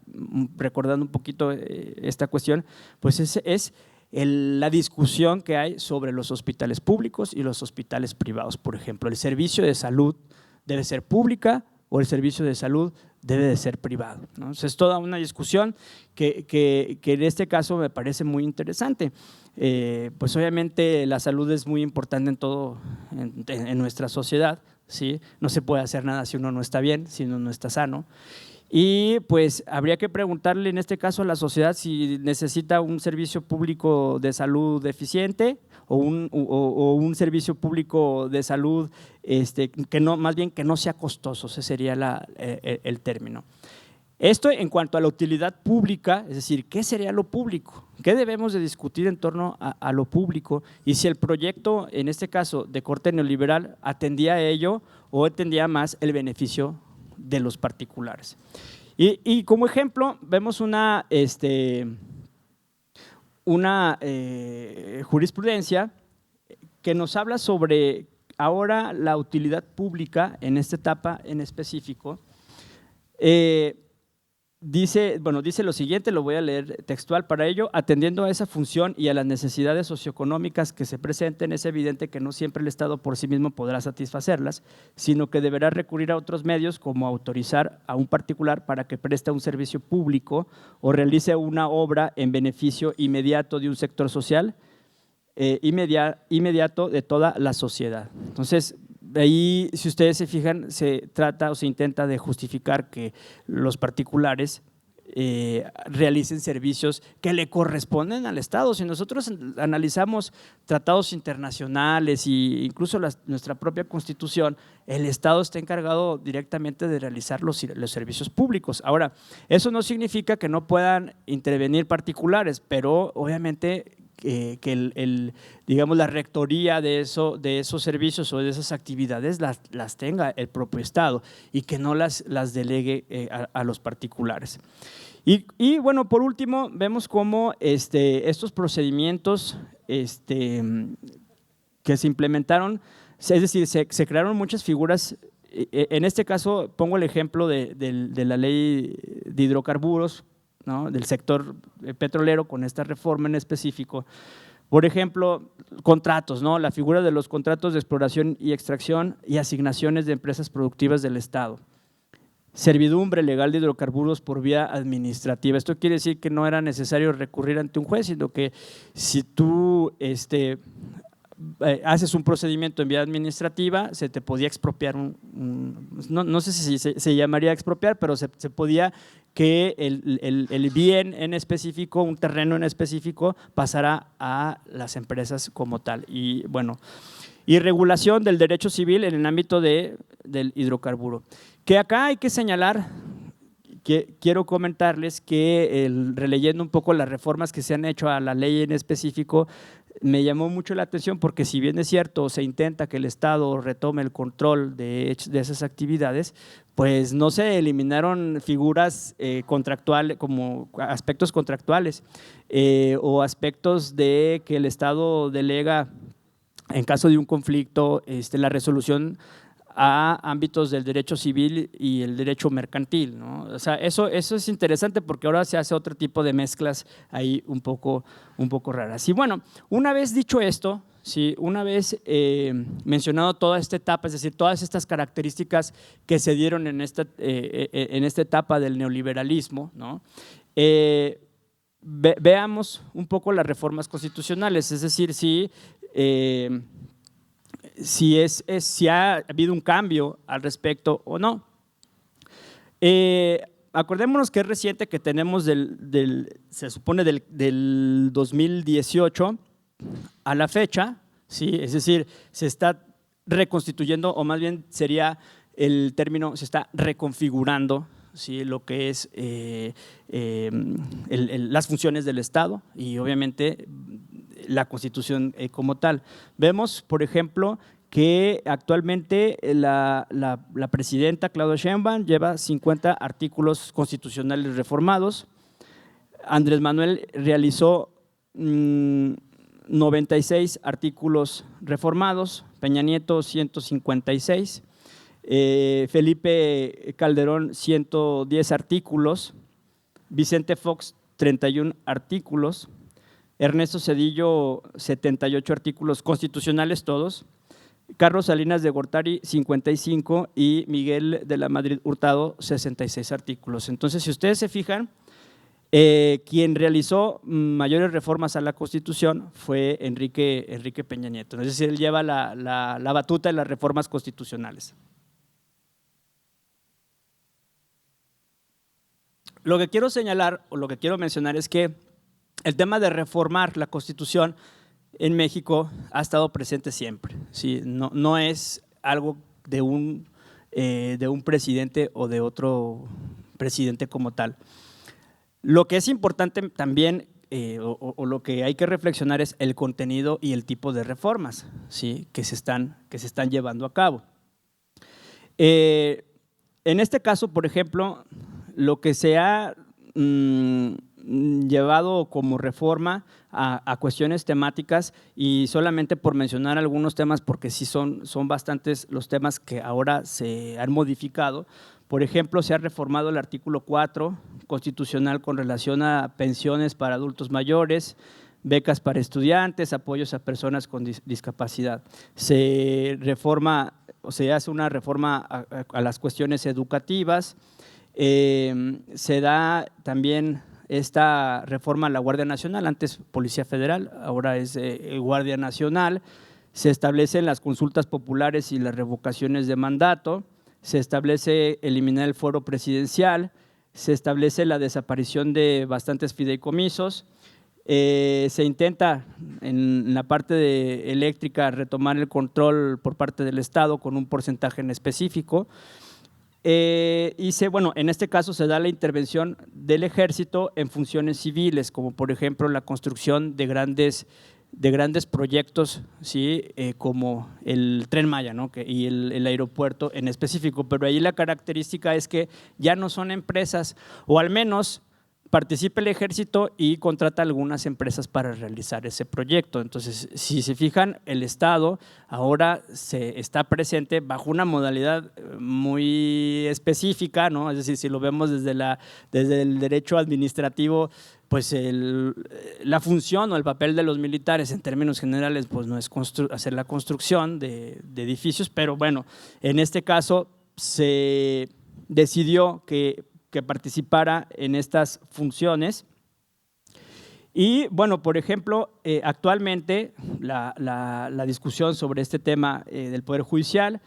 S2: recordando un poquito esta cuestión, pues es la discusión que hay sobre los hospitales públicos y los hospitales privados. Por ejemplo, el servicio de salud debe ser pública o el servicio de salud debe de ser privado, ¿no? Entonces, es toda una discusión que en este caso me parece muy interesante. Pues obviamente la salud es muy importante en nuestra sociedad, ¿sí? No se puede hacer nada si uno no está bien, si uno no está sano. Y pues habría que preguntarle en este caso a la sociedad si necesita un servicio público de salud eficiente o un servicio público de salud que no, más bien que no sea costoso, ese sería el término. Esto en cuanto a la utilidad pública, es decir, ¿qué sería lo público? ¿Qué debemos de discutir en torno a lo público? Y si el proyecto, en este caso de corte neoliberal, atendía a ello o atendía más el beneficio de los particulares. Y como ejemplo, vemos una jurisprudencia que nos habla sobre ahora la utilidad pública en esta etapa en específico. Dice lo siguiente, lo voy a leer textual. Para ello, atendiendo a esa función y a las necesidades socioeconómicas que se presenten, es evidente que no siempre el Estado por sí mismo podrá satisfacerlas, sino que deberá recurrir a otros medios como autorizar a un particular para que preste un servicio público o realice una obra en beneficio inmediato de un sector social, inmediato de toda la sociedad. Entonces, ahí, si ustedes se fijan, se trata o se intenta de justificar que los particulares realicen servicios que le corresponden al Estado. Si nosotros analizamos tratados internacionales e incluso nuestra propia Constitución, el Estado está encargado directamente de realizar los servicios públicos. Ahora, eso no significa que no puedan intervenir particulares, pero obviamente digamos, la rectoría de esos servicios o de esas actividades las tenga el propio Estado y que no las delegue a los particulares. Y bueno, por último, vemos cómo estos procedimientos que se implementaron, es decir, se crearon muchas figuras. En este caso, pongo el ejemplo de la ley de hidrocarburos, ¿no?, del sector petrolero con esta reforma en específico. Por ejemplo, contratos, ¿no?, la figura de los contratos de exploración y extracción y asignaciones de empresas productivas del Estado. Servidumbre legal de hidrocarburos por vía administrativa. Esto quiere decir que no era necesario recurrir ante un juez, sino que si tú haces un procedimiento en vía administrativa, se te podía expropiar, no sé si se llamaría expropiar, pero se podía que el bien en específico, un terreno en específico, pasara a las empresas como tal. Y bueno, y regulación del derecho civil en el ámbito del hidrocarburo. Que acá hay que señalar, que quiero comentarles que releyendo un poco las reformas que se han hecho a la ley en específico, me llamó mucho la atención porque si bien es cierto se intenta que el Estado retome el control de esas actividades, pues no se eliminaron figuras contractuales como aspectos contractuales o aspectos de que el Estado delega en caso de un conflicto la resolución a ámbitos del derecho civil y el derecho mercantil, ¿no? O sea, eso es interesante porque ahora se hace otro tipo de mezclas ahí un poco raras. Y bueno, una vez dicho esto, ¿sí?, una vez mencionado toda esta etapa, es decir, todas estas características que se dieron en esta etapa del neoliberalismo, ¿no?, veamos un poco las reformas constitucionales, es decir, si ha habido un cambio al respecto o no. Acordémonos que es reciente, que tenemos se supone del 2018 a la fecha, ¿sí?, es decir, se está reconstituyendo, o más bien sería el término, se está reconfigurando, ¿sí?, lo que es las funciones del Estado y obviamente la Constitución como tal. Vemos, por ejemplo, que actualmente la presidenta Claudia Sheinbaum lleva 50 artículos constitucionales reformados. Andrés Manuel realizó 96 artículos reformados, Peña Nieto 156, Felipe Calderón 110 artículos, Vicente Fox 31 artículos, Ernesto Zedillo 78 artículos constitucionales todos, Carlos Salinas de Gortari 55 y Miguel de la Madrid Hurtado 66 artículos. Entonces, si ustedes se fijan, quien realizó mayores reformas a la Constitución fue Enrique Peña Nieto, es decir, él lleva la batuta de las reformas constitucionales. Lo que quiero señalar o lo que quiero mencionar es que el tema de reformar la Constitución en México ha estado presente siempre, ¿sí? No es algo de un presidente o de otro presidente como tal. Lo que es importante también o lo que hay que reflexionar es el contenido y el tipo de reformas, ¿sí? que se están llevando a cabo. En este caso, por ejemplo, lo que se ha llevado como reforma a cuestiones temáticas, y solamente por mencionar algunos temas, porque sí son bastantes los temas que ahora se han modificado. Por ejemplo, se ha reformado el artículo 4 constitucional con relación a pensiones para adultos mayores, becas para estudiantes, apoyos a personas con discapacidad. Se reforma o se hace una reforma a las cuestiones educativas. Se da también esta reforma a la Guardia Nacional, antes Policía Federal, ahora es Guardia Nacional. Se establecen las consultas populares y las revocaciones de mandato. Se establece eliminar el fuero presidencial. Se establece la desaparición de bastantes fideicomisos. Se intenta en la parte eléctrica retomar el control por parte del Estado con un porcentaje en específico. Bueno, en este caso se da la intervención del Ejército en funciones civiles, como por ejemplo la construcción de grandes proyectos, ¿sí? Como el Tren Maya, ¿no? Y el aeropuerto en específico, pero ahí la característica es que ya no son empresas, o al menos participa el Ejército y contrata algunas empresas para realizar ese proyecto. Entonces, si se fijan, el Estado ahora está presente bajo una modalidad muy específica, ¿no? Es decir, si lo vemos desde el derecho administrativo, pues la función o el papel de los militares en términos generales pues no es hacer la construcción de edificios, pero bueno, en este caso se decidió que participara en estas funciones. Y bueno, por ejemplo, actualmente la discusión sobre este tema del Poder Judicial,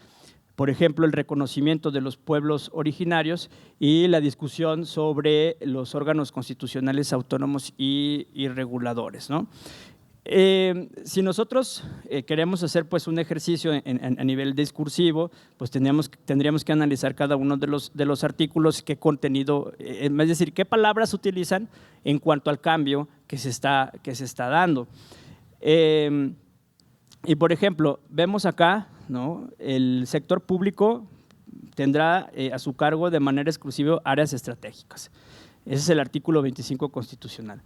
S2: por ejemplo, el reconocimiento de los pueblos originarios y la discusión sobre los órganos constitucionales autónomos y reguladores, ¿no? Si nosotros queremos hacer pues un ejercicio a nivel discursivo, pues tendríamos que analizar cada uno de los artículos, qué contenido, es decir, qué palabras utilizan en cuanto al cambio que se está dando. Y por ejemplo, vemos acá, ¿no? El sector público tendrá a su cargo de manera exclusiva áreas estratégicas. Ese es el artículo 25 constitucional.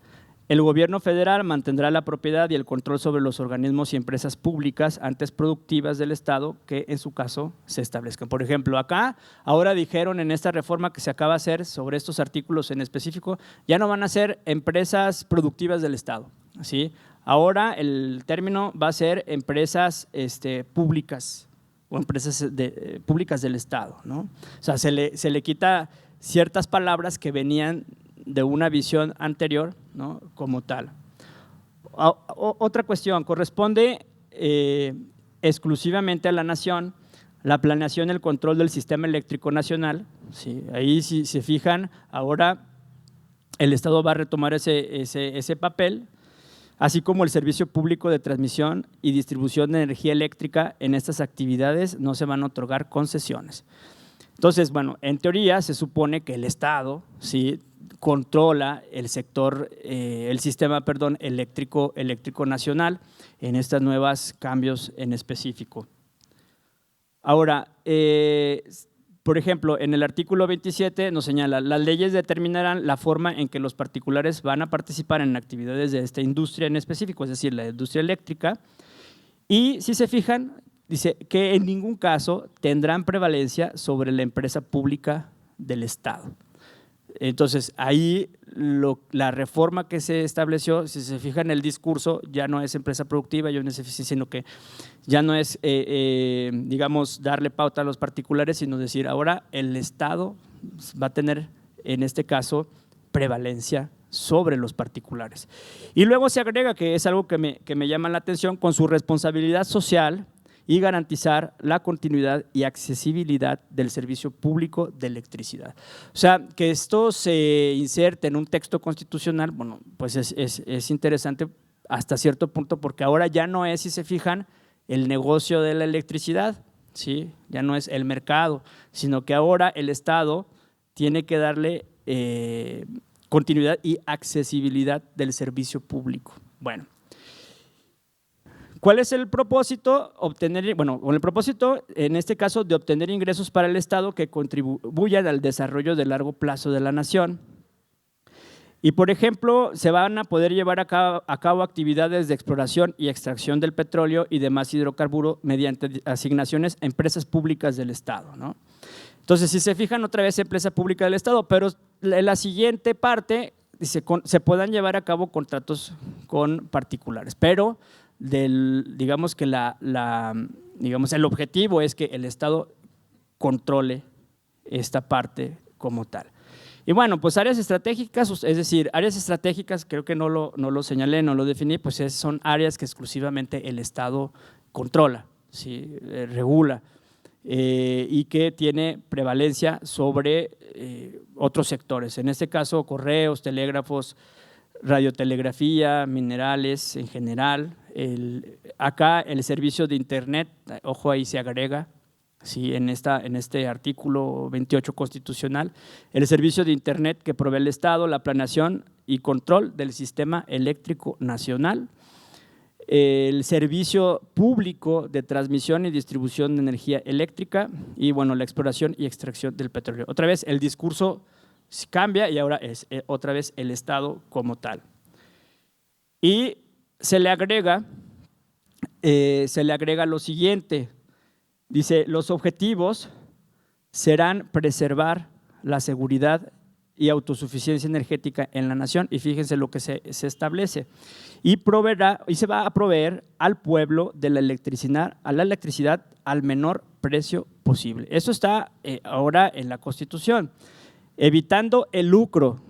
S2: El gobierno federal mantendrá la propiedad y el control sobre los organismos y empresas públicas antes productivas del Estado que en su caso se establezcan. Por ejemplo, acá ahora dijeron en esta reforma que se acaba de hacer sobre estos artículos en específico, ya no van a ser empresas productivas del Estado, ¿sí? Ahora el término va a ser empresas públicas o empresas públicas del Estado, ¿no? O sea, se le quita ciertas palabras que venían de una visión anterior, ¿no? Como tal. Otra cuestión, corresponde exclusivamente a la nación la planeación y el control del sistema eléctrico nacional, ¿sí? Ahí si se fijan, ahora el Estado va a retomar ese papel, así como el servicio público de transmisión y distribución de energía eléctrica. En estas actividades no se van a otorgar concesiones. Entonces, bueno, en teoría se supone que el Estado, ¿sí?, controla el sector, el sistema, eléctrico nacional en estos nuevos cambios en específico. Ahora, por ejemplo, en el artículo 27 nos señala, las leyes determinarán la forma en que los particulares van a participar en actividades de esta industria en específico, es decir, la industria eléctrica, y si se fijan, dice que en ningún caso tendrán prevalencia sobre la empresa pública del Estado. Entonces, ahí la reforma que se estableció, si se fijan en el discurso, ya no es empresa productiva, sino que ya no es, digamos, darle pauta a los particulares, sino decir, ahora el Estado va a tener, en este caso, prevalencia sobre los particulares. Y luego se agrega, que es algo que me llama la atención, con su responsabilidad social y garantizar la continuidad y accesibilidad del servicio público de electricidad. O sea, que esto se inserte en un texto constitucional, bueno, pues es interesante hasta cierto punto, porque ahora ya no es, si se fijan, el negocio de la electricidad, ¿sí? Ya no es el mercado, sino que ahora el Estado tiene que darle continuidad y accesibilidad del servicio público. Bueno, ¿cuál es el propósito? El propósito en este caso de obtener ingresos para el Estado que contribuyan al desarrollo de largo plazo de la nación. Y, por ejemplo, se van a poder llevar a cabo actividades de exploración y extracción del petróleo y demás hidrocarburos mediante asignaciones a empresas públicas del Estado, ¿no? Entonces, si se fijan, otra vez empresa pública del Estado, pero la siguiente parte dice se puedan llevar a cabo contratos con particulares, pero digamos que el objetivo es que el Estado controle esta parte como tal. Y bueno, pues áreas estratégicas, es decir, áreas estratégicas, creo que no lo señalé, no lo definí, pues son áreas que exclusivamente el Estado controla, ¿sí? Regula y que tiene prevalencia sobre otros sectores, en este caso correos, telégrafos, radiotelegrafía, minerales en general. Acá el servicio de internet, ojo, ahí se agrega, sí, en este artículo 28 constitucional, el servicio de internet que provee el Estado, la planeación y control del sistema eléctrico nacional, el servicio público de transmisión y distribución de energía eléctrica y bueno, la exploración y extracción del petróleo. Otra vez el discurso cambia y ahora es otra vez el Estado como tal. Y se le agrega lo siguiente. Dice, los objetivos serán preservar la seguridad y autosuficiencia energética en la nación, y fíjense lo que se establece, y se va a proveer al pueblo de la electricidad al menor precio posible. Eso está ahora en la Constitución, evitando el lucro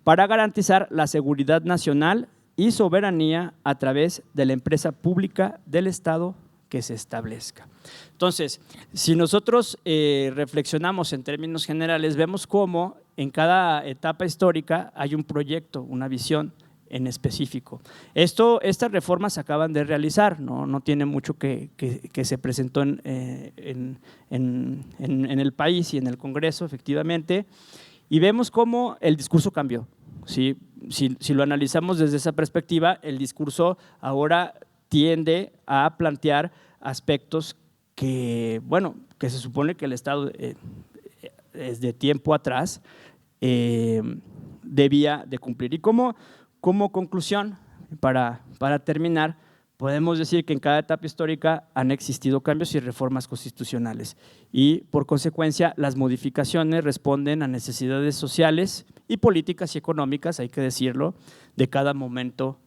S2: para garantizar la seguridad nacional y soberanía a través de la empresa pública del Estado que se establezca. Entonces, si nosotros reflexionamos en términos generales, vemos cómo en cada etapa histórica hay un proyecto, una visión en específico. Estas reformas se acaban de realizar, no tiene mucho que se presentó en el país y en el Congreso, efectivamente, y vemos cómo el discurso cambió. ¿Sí? Si lo analizamos desde esa perspectiva, el discurso ahora tiende a plantear aspectos que se supone que el Estado desde tiempo atrás debía de cumplir. Y como conclusión, para terminar, podemos decir que en cada etapa histórica han existido cambios y reformas constitucionales y, por consecuencia, las modificaciones responden a necesidades sociales y políticas y económicas, hay que decirlo, de cada momento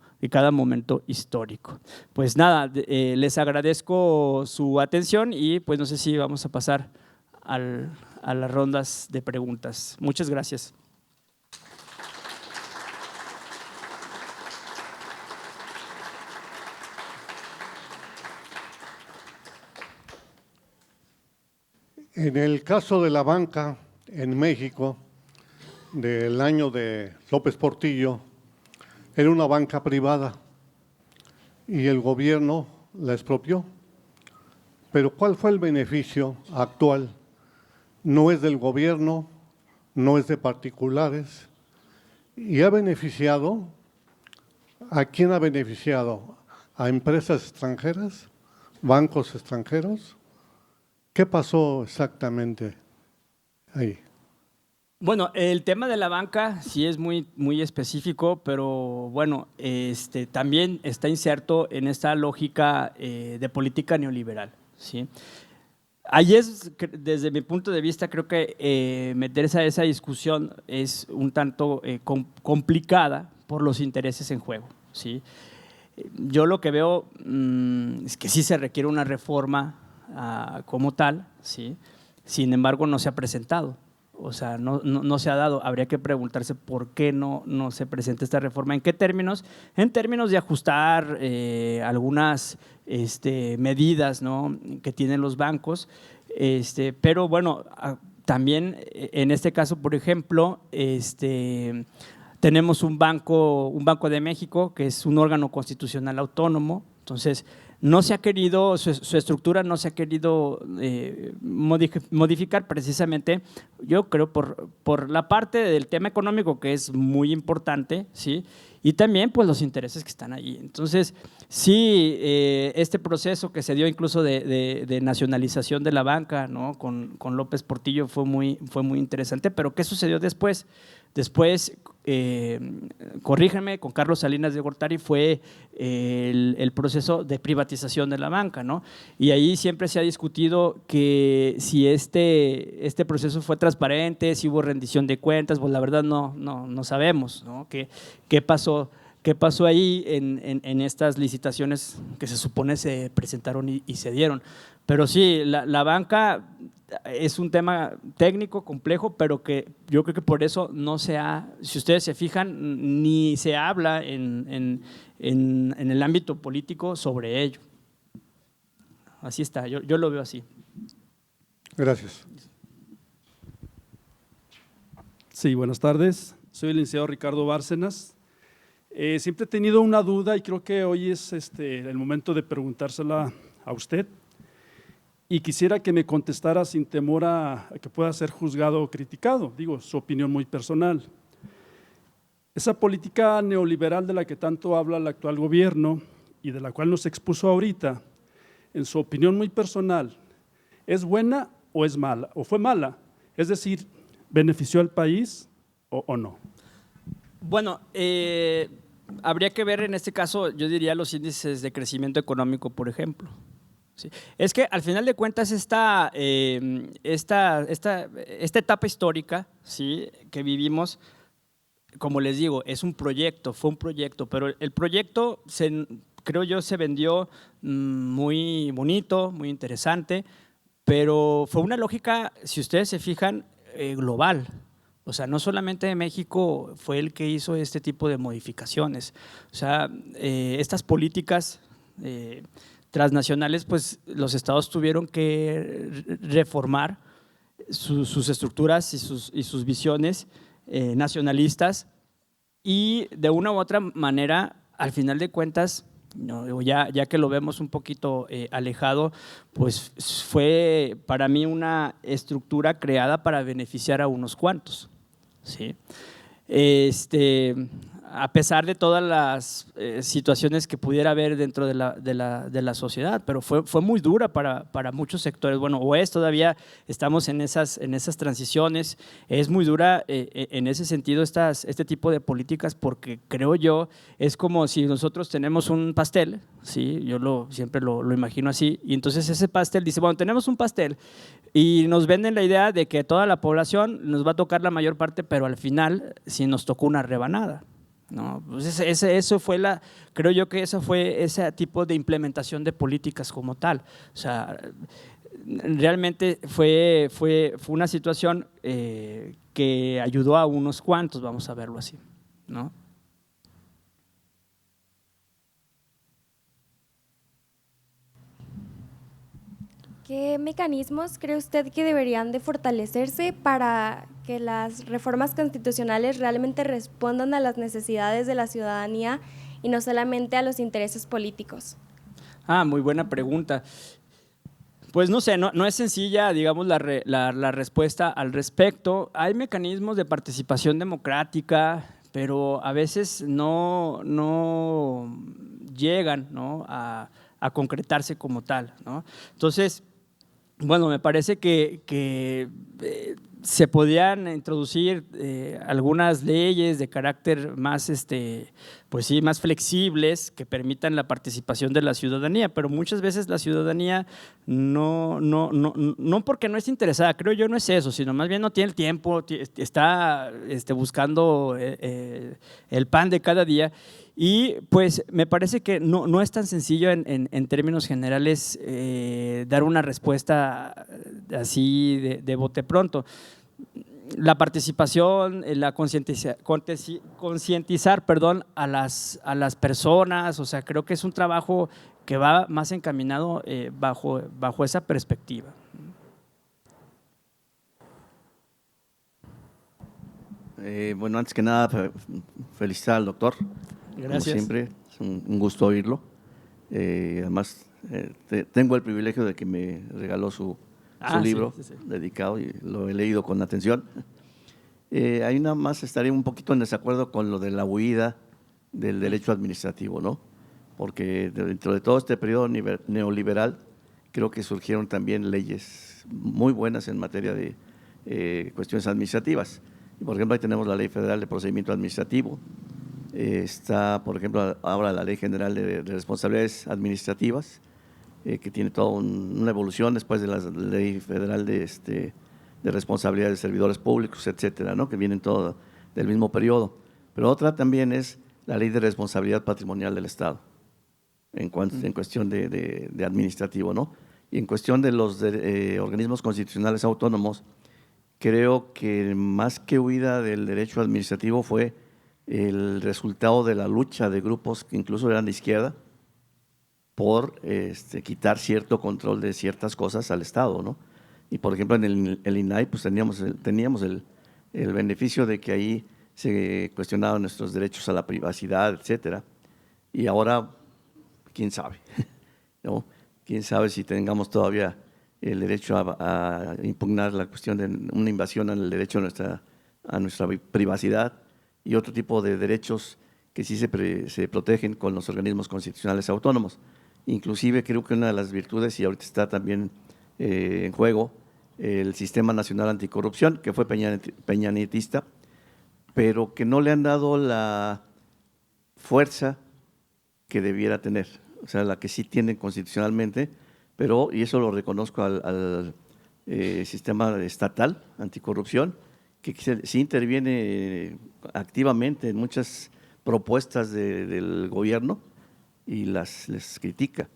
S2: histórico. Pues nada, les agradezco su atención y pues no sé si vamos a pasar a las rondas de preguntas. Muchas gracias.
S3: En el caso de la banca en México, del año de López Portillo, era una banca privada y el gobierno la expropió. Pero ¿cuál fue el beneficio actual? No es del gobierno, no es de particulares y ha beneficiado. ¿A quién ha beneficiado? ¿A empresas extranjeras? ¿Bancos extranjeros? ¿Qué pasó exactamente ahí?
S2: Bueno, el tema de la banca sí es muy, muy específico, pero bueno, también está inserto en esta lógica de política neoliberal, ¿sí? Ahí es, desde mi punto de vista, creo que meterse a esa discusión es un tanto complicada por los intereses en juego, ¿sí? Yo lo que veo es que sí se requiere una reforma como tal, ¿sí? Sin embargo, no se ha presentado. O sea, no se ha dado. Habría que preguntarse por qué no se presenta esta reforma. ¿En qué términos? En términos de ajustar algunas medidas, ¿no?, que tienen los bancos. Pero bueno, también en este caso, por ejemplo, tenemos un banco de México que es un órgano constitucional autónomo. Entonces, no se ha querido, su estructura no se ha querido modificar precisamente, yo creo, por la parte del tema económico, que es muy importante, ¿sí? Y también pues los intereses que están ahí. Entonces, sí, este proceso que se dio incluso de nacionalización de la banca, ¿no?, con López Portillo fue muy interesante, pero ¿qué sucedió después? Después, corríjanme, con Carlos Salinas de Gortari fue el proceso de privatización de la banca, ¿no? Y ahí siempre se ha discutido que si este proceso fue transparente, si hubo rendición de cuentas, pues la verdad no sabemos, ¿no? ¿Qué pasó ahí en estas licitaciones que se supone se presentaron y se dieron? Pero sí, la banca es un tema técnico, complejo, pero que yo creo que por eso no se ha, si ustedes se fijan, ni se habla en el ámbito político sobre ello. Así está, yo lo veo así.
S3: Gracias.
S4: Sí, buenas tardes. Soy el licenciado Ricardo Bárcenas. Siempre he tenido una duda y creo que hoy es el momento de preguntársela a usted. Y quisiera que me contestara sin temor a que pueda ser juzgado o criticado, digo, su opinión muy personal. Esa política neoliberal de la que tanto habla el actual gobierno y de la cual nos expuso ahorita, en su opinión muy personal, ¿es buena o es mala? ¿O fue mala? Es decir, ¿benefició al país o no?
S2: Bueno, habría que ver en este caso, yo diría, los índices de crecimiento económico, por ejemplo. Sí. Es que al final de cuentas esta etapa histórica, ¿sí?, que vivimos, como les digo, es un proyecto, fue un proyecto, pero el proyecto creo yo se vendió muy bonito, muy interesante, pero fue una lógica, si ustedes se fijan, global. O sea, no solamente México fue el que hizo este tipo de modificaciones. O sea, estas políticas transnacionales, pues los estados tuvieron que reformar sus estructuras y sus visiones nacionalistas, y de una u otra manera, al final de cuentas, no, ya que lo vemos un poquito alejado, pues fue para mí una estructura creada para beneficiar a unos cuantos, ¿sí? A pesar de todas las situaciones que pudiera haber dentro de la sociedad, pero fue muy dura para muchos sectores. Bueno, o es todavía, estamos en esas transiciones, es muy dura en ese sentido este tipo de políticas, porque creo yo, es como si nosotros tenemos un pastel, ¿sí? Yo siempre lo imagino así, y entonces ese pastel dice, bueno, tenemos un pastel y nos venden la idea de que toda la población nos va a tocar la mayor parte, pero al final sí nos tocó una rebanada. No, pues eso fue creo yo que eso fue ese tipo de implementación de políticas como tal. O sea, realmente fue una situación que ayudó a unos cuantos, vamos a verlo así, ¿no?
S5: ¿Qué mecanismos cree usted que deberían de fortalecerse para que las reformas constitucionales realmente respondan a las necesidades de la ciudadanía y no solamente a los intereses políticos?
S2: Muy buena pregunta. Pues no sé, no es sencilla, digamos, la respuesta al respecto. Hay mecanismos de participación democrática, pero a veces no llegan, ¿no?, a concretarse como tal, ¿no? Entonces, bueno, me parece que se podían introducir algunas leyes de carácter más, pues sí, más flexibles, que permitan la participación de la ciudadanía, pero muchas veces la ciudadanía no porque no es interesada, creo yo, no es eso, sino más bien no tiene el tiempo, está buscando el pan de cada día. Y pues me parece que no es tan sencillo en términos generales dar una respuesta así de bote pronto. la participación, la concientizar, perdón, a las personas, o sea, creo que es un trabajo que va más encaminado bajo esa perspectiva.
S6: Bueno, antes que nada, felicitar al doctor.
S2: Gracias.
S6: Como siempre, es un gusto oírlo. Además, tengo el privilegio de que me regaló su libro dedicado y lo he leído con atención. Ahí nada más estaría un poquito en desacuerdo con lo de la huida del derecho administrativo, ¿no? Porque dentro de todo este periodo neoliberal creo que surgieron también leyes muy buenas en materia de cuestiones administrativas. Y por ejemplo, ahí tenemos la Ley Federal de Procedimiento Administrativo, está, por ejemplo, ahora la Ley General de Responsabilidades Administrativas, que tiene toda una evolución después de la Ley Federal de Responsabilidades de Servidores Públicos, etcétera, ¿no? Que vienen todos del mismo periodo. Pero otra también es la Ley de Responsabilidad Patrimonial del Estado, en cuestión de administrativo, ¿no? Y en cuestión de los organismos constitucionales autónomos, creo que más que huida del derecho administrativo fue el resultado de la lucha de grupos que incluso eran de izquierda por quitar cierto control de ciertas cosas al Estado, ¿no? Y por ejemplo en el INAI pues teníamos el beneficio de que ahí se cuestionaban nuestros derechos a la privacidad, etcétera. Y ahora, quién sabe, ¿no? Quién sabe si tengamos todavía el derecho a impugnar la cuestión de una invasión al derecho a nuestra privacidad y otro tipo de derechos que sí se protegen con los organismos constitucionales autónomos. Inclusive creo que una de las virtudes, y ahorita está también en juego, el Sistema Nacional Anticorrupción, que fue peñanetista, pero que no le han dado la fuerza que debiera tener, o sea, la que sí tienen constitucionalmente, pero, y eso lo reconozco al sistema estatal anticorrupción, que sí interviene activamente en muchas propuestas del gobierno y les critica,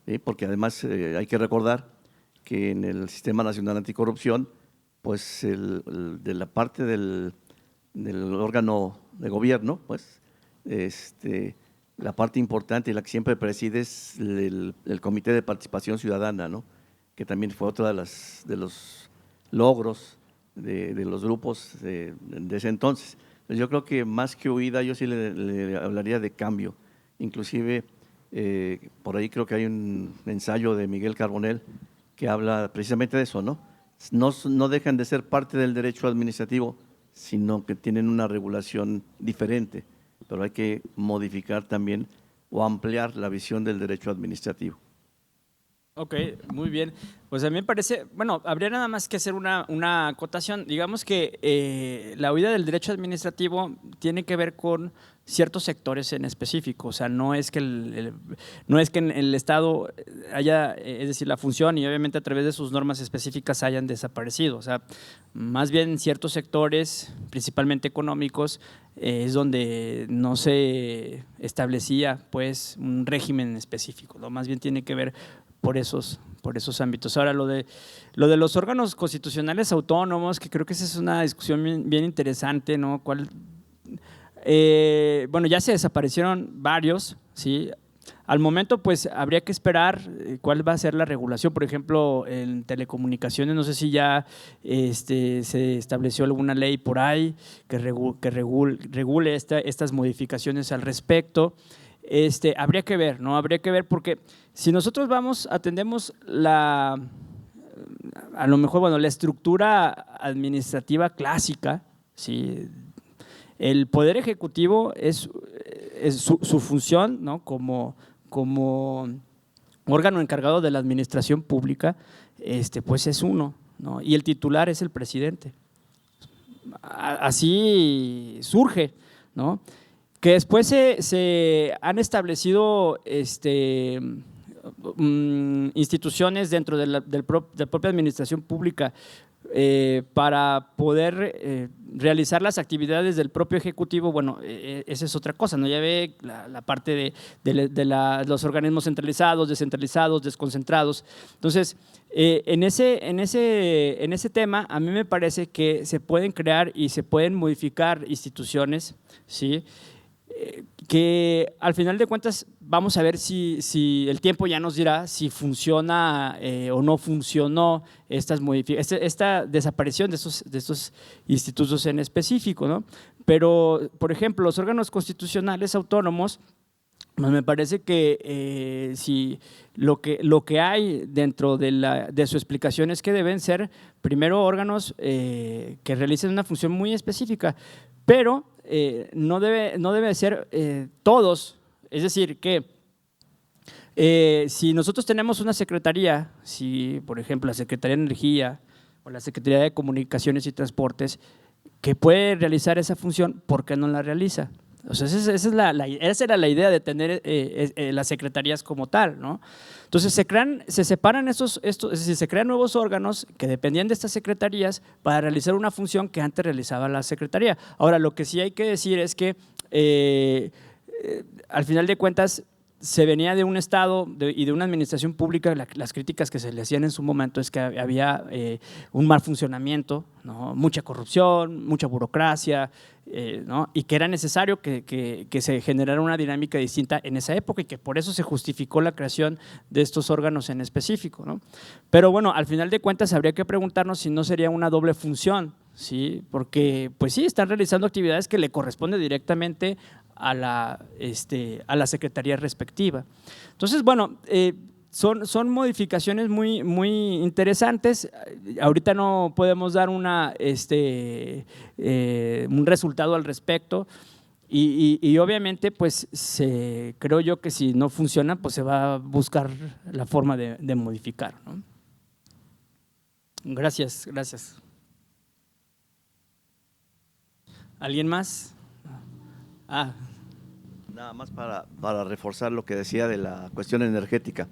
S6: ¿sí? Porque además hay que recordar que en el Sistema Nacional Anticorrupción, pues de la parte del órgano de gobierno, pues la parte importante y la que siempre preside es el Comité de Participación Ciudadana, ¿no? Que también fue otro de los logros de los grupos de ese entonces. Yo creo que más que huida, yo sí le hablaría de cambio. Inclusive, por ahí creo que hay un ensayo de Miguel Carbonell que habla precisamente de eso, ¿no? No dejan de ser parte del derecho administrativo, sino que tienen una regulación diferente, pero hay que modificar también o ampliar la visión del derecho administrativo.
S2: Ok, muy bien. Pues a mí me parece, bueno, habría nada más que hacer una acotación. Digamos que la huida del derecho administrativo tiene que ver con ciertos sectores en específico. O sea, no es que no es que en el Estado haya, es decir, la función y obviamente a través de sus normas específicas hayan desaparecido. O sea, más bien ciertos sectores, principalmente económicos, es donde no se establecía pues un régimen específico, ¿no? Más bien tiene que ver por esos ámbitos. Ahora, lo de los órganos constitucionales autónomos, que creo que esa es una discusión bien interesante, ¿no? Bueno, ya se desaparecieron varios, ¿sí? Al momento, pues, habría que esperar cuál va a ser la regulación. Por ejemplo, en telecomunicaciones, no sé si ya se estableció alguna ley por ahí que regule estas modificaciones al respecto. Habría que ver, ¿no? Habría que ver porque si nosotros atendemos a lo mejor, bueno, la estructura administrativa clásica, ¿sí? El Poder Ejecutivo es su función, ¿no? Como órgano encargado de la administración pública, pues es uno, ¿no? Y el titular es el presidente. Así surge, ¿no? Que después se han establecido instituciones dentro de la propia administración pública para poder realizar las actividades del propio Ejecutivo, bueno, esa es otra cosa, ¿no? Ya ve la parte de los organismos centralizados, descentralizados, desconcentrados. Entonces, en ese tema, a mí me parece que se pueden crear y se pueden modificar instituciones, ¿sí? Que al final de cuentas vamos a ver si el tiempo ya nos dirá si funciona o no funcionó esta desaparición de estos institutos en específico, ¿no? Pero, por ejemplo, los órganos constitucionales autónomos, pues me parece que si lo que hay dentro de su explicación es que deben ser primero órganos que realicen una función muy específica, pero no debe ser todos. Es decir, que si nosotros tenemos una secretaría, si por ejemplo la Secretaría de Energía o la Secretaría de Comunicaciones y Transportes, que puede realizar esa función, ¿por qué no la realiza? O sea, esa era la idea de tener las secretarías como tal, ¿no? Entonces se separan es decir, se crean nuevos órganos que dependían de estas secretarías para realizar una función que antes realizaba la secretaría. Ahora, lo que sí hay que decir es que al final de cuentas se venía de un Estado y de una administración pública, las críticas que se le hacían en su momento es que había un mal funcionamiento, ¿no? Mucha corrupción, mucha burocracia, ¿no? Y que era necesario que se generara una dinámica distinta en esa época y que por eso se justificó la creación de estos órganos en específico, ¿no? Pero bueno, al final de cuentas habría que preguntarnos si no sería una doble función, ¿sí? Porque pues sí, están realizando actividades que le corresponden directamente a la secretaría respectiva. Entonces, bueno, son modificaciones muy interesantes. Ahorita no podemos dar un resultado al respecto y obviamente pues creo yo que si no funciona pues se va a buscar la forma de modificar, ¿no? Gracias. ¿Alguien más?
S6: Nada más para reforzar lo que decía de la cuestión energética,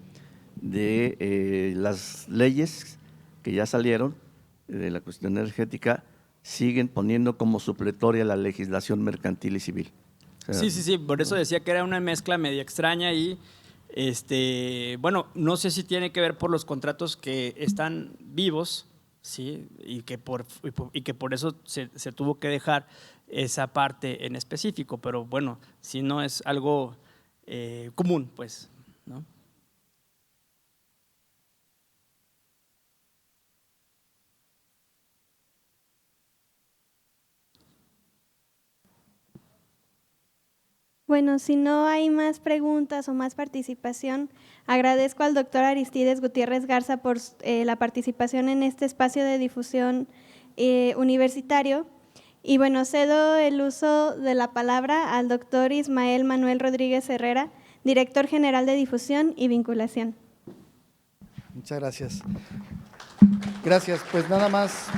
S6: de las leyes que ya salieron de la cuestión energética siguen poniendo como supletoria la legislación mercantil y civil. O sea,
S2: Sí, por eso decía que era una mezcla media extraña y bueno, no sé si tiene que ver por los contratos que están vivos, ¿sí? y que por eso se tuvo que dejar esa parte en específico, pero bueno, si no es algo común, pues, ¿no?
S1: Bueno, si no hay más preguntas o más participación, agradezco al doctor Arístides Gutiérrez Garza por la participación en este espacio de difusión universitario. Y bueno, cedo el uso de la palabra al doctor Ismael Manuel Rodríguez Herrera, director general de difusión y vinculación.
S7: Muchas gracias. Gracias, pues nada más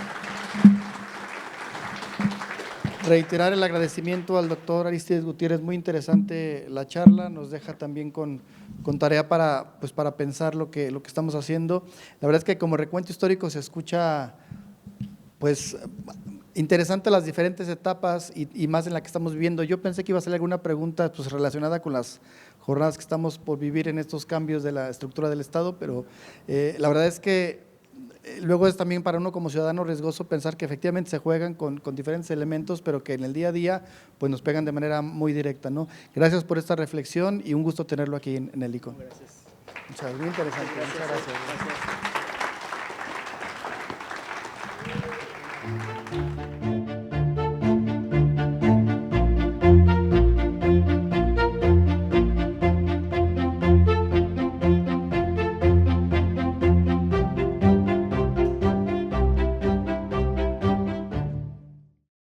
S7: reiterar el agradecimiento al doctor Arístides Gutiérrez, muy interesante la charla, nos deja también con tarea para pensar lo que estamos haciendo. La verdad es que como recuento histórico se escucha pues interesante las diferentes etapas y más en la que estamos viviendo. Yo pensé que iba a salir alguna pregunta pues relacionada con las jornadas que estamos por vivir en estos cambios de la estructura del Estado, pero la verdad es que luego es también para uno como ciudadano riesgoso pensar que efectivamente se juegan con diferentes elementos, pero que en el día a día pues nos pegan de manera muy directa, ¿no? Gracias por esta reflexión y un gusto tenerlo aquí en el ICON.
S2: Gracias.
S7: Muy interesante. Muchas gracias.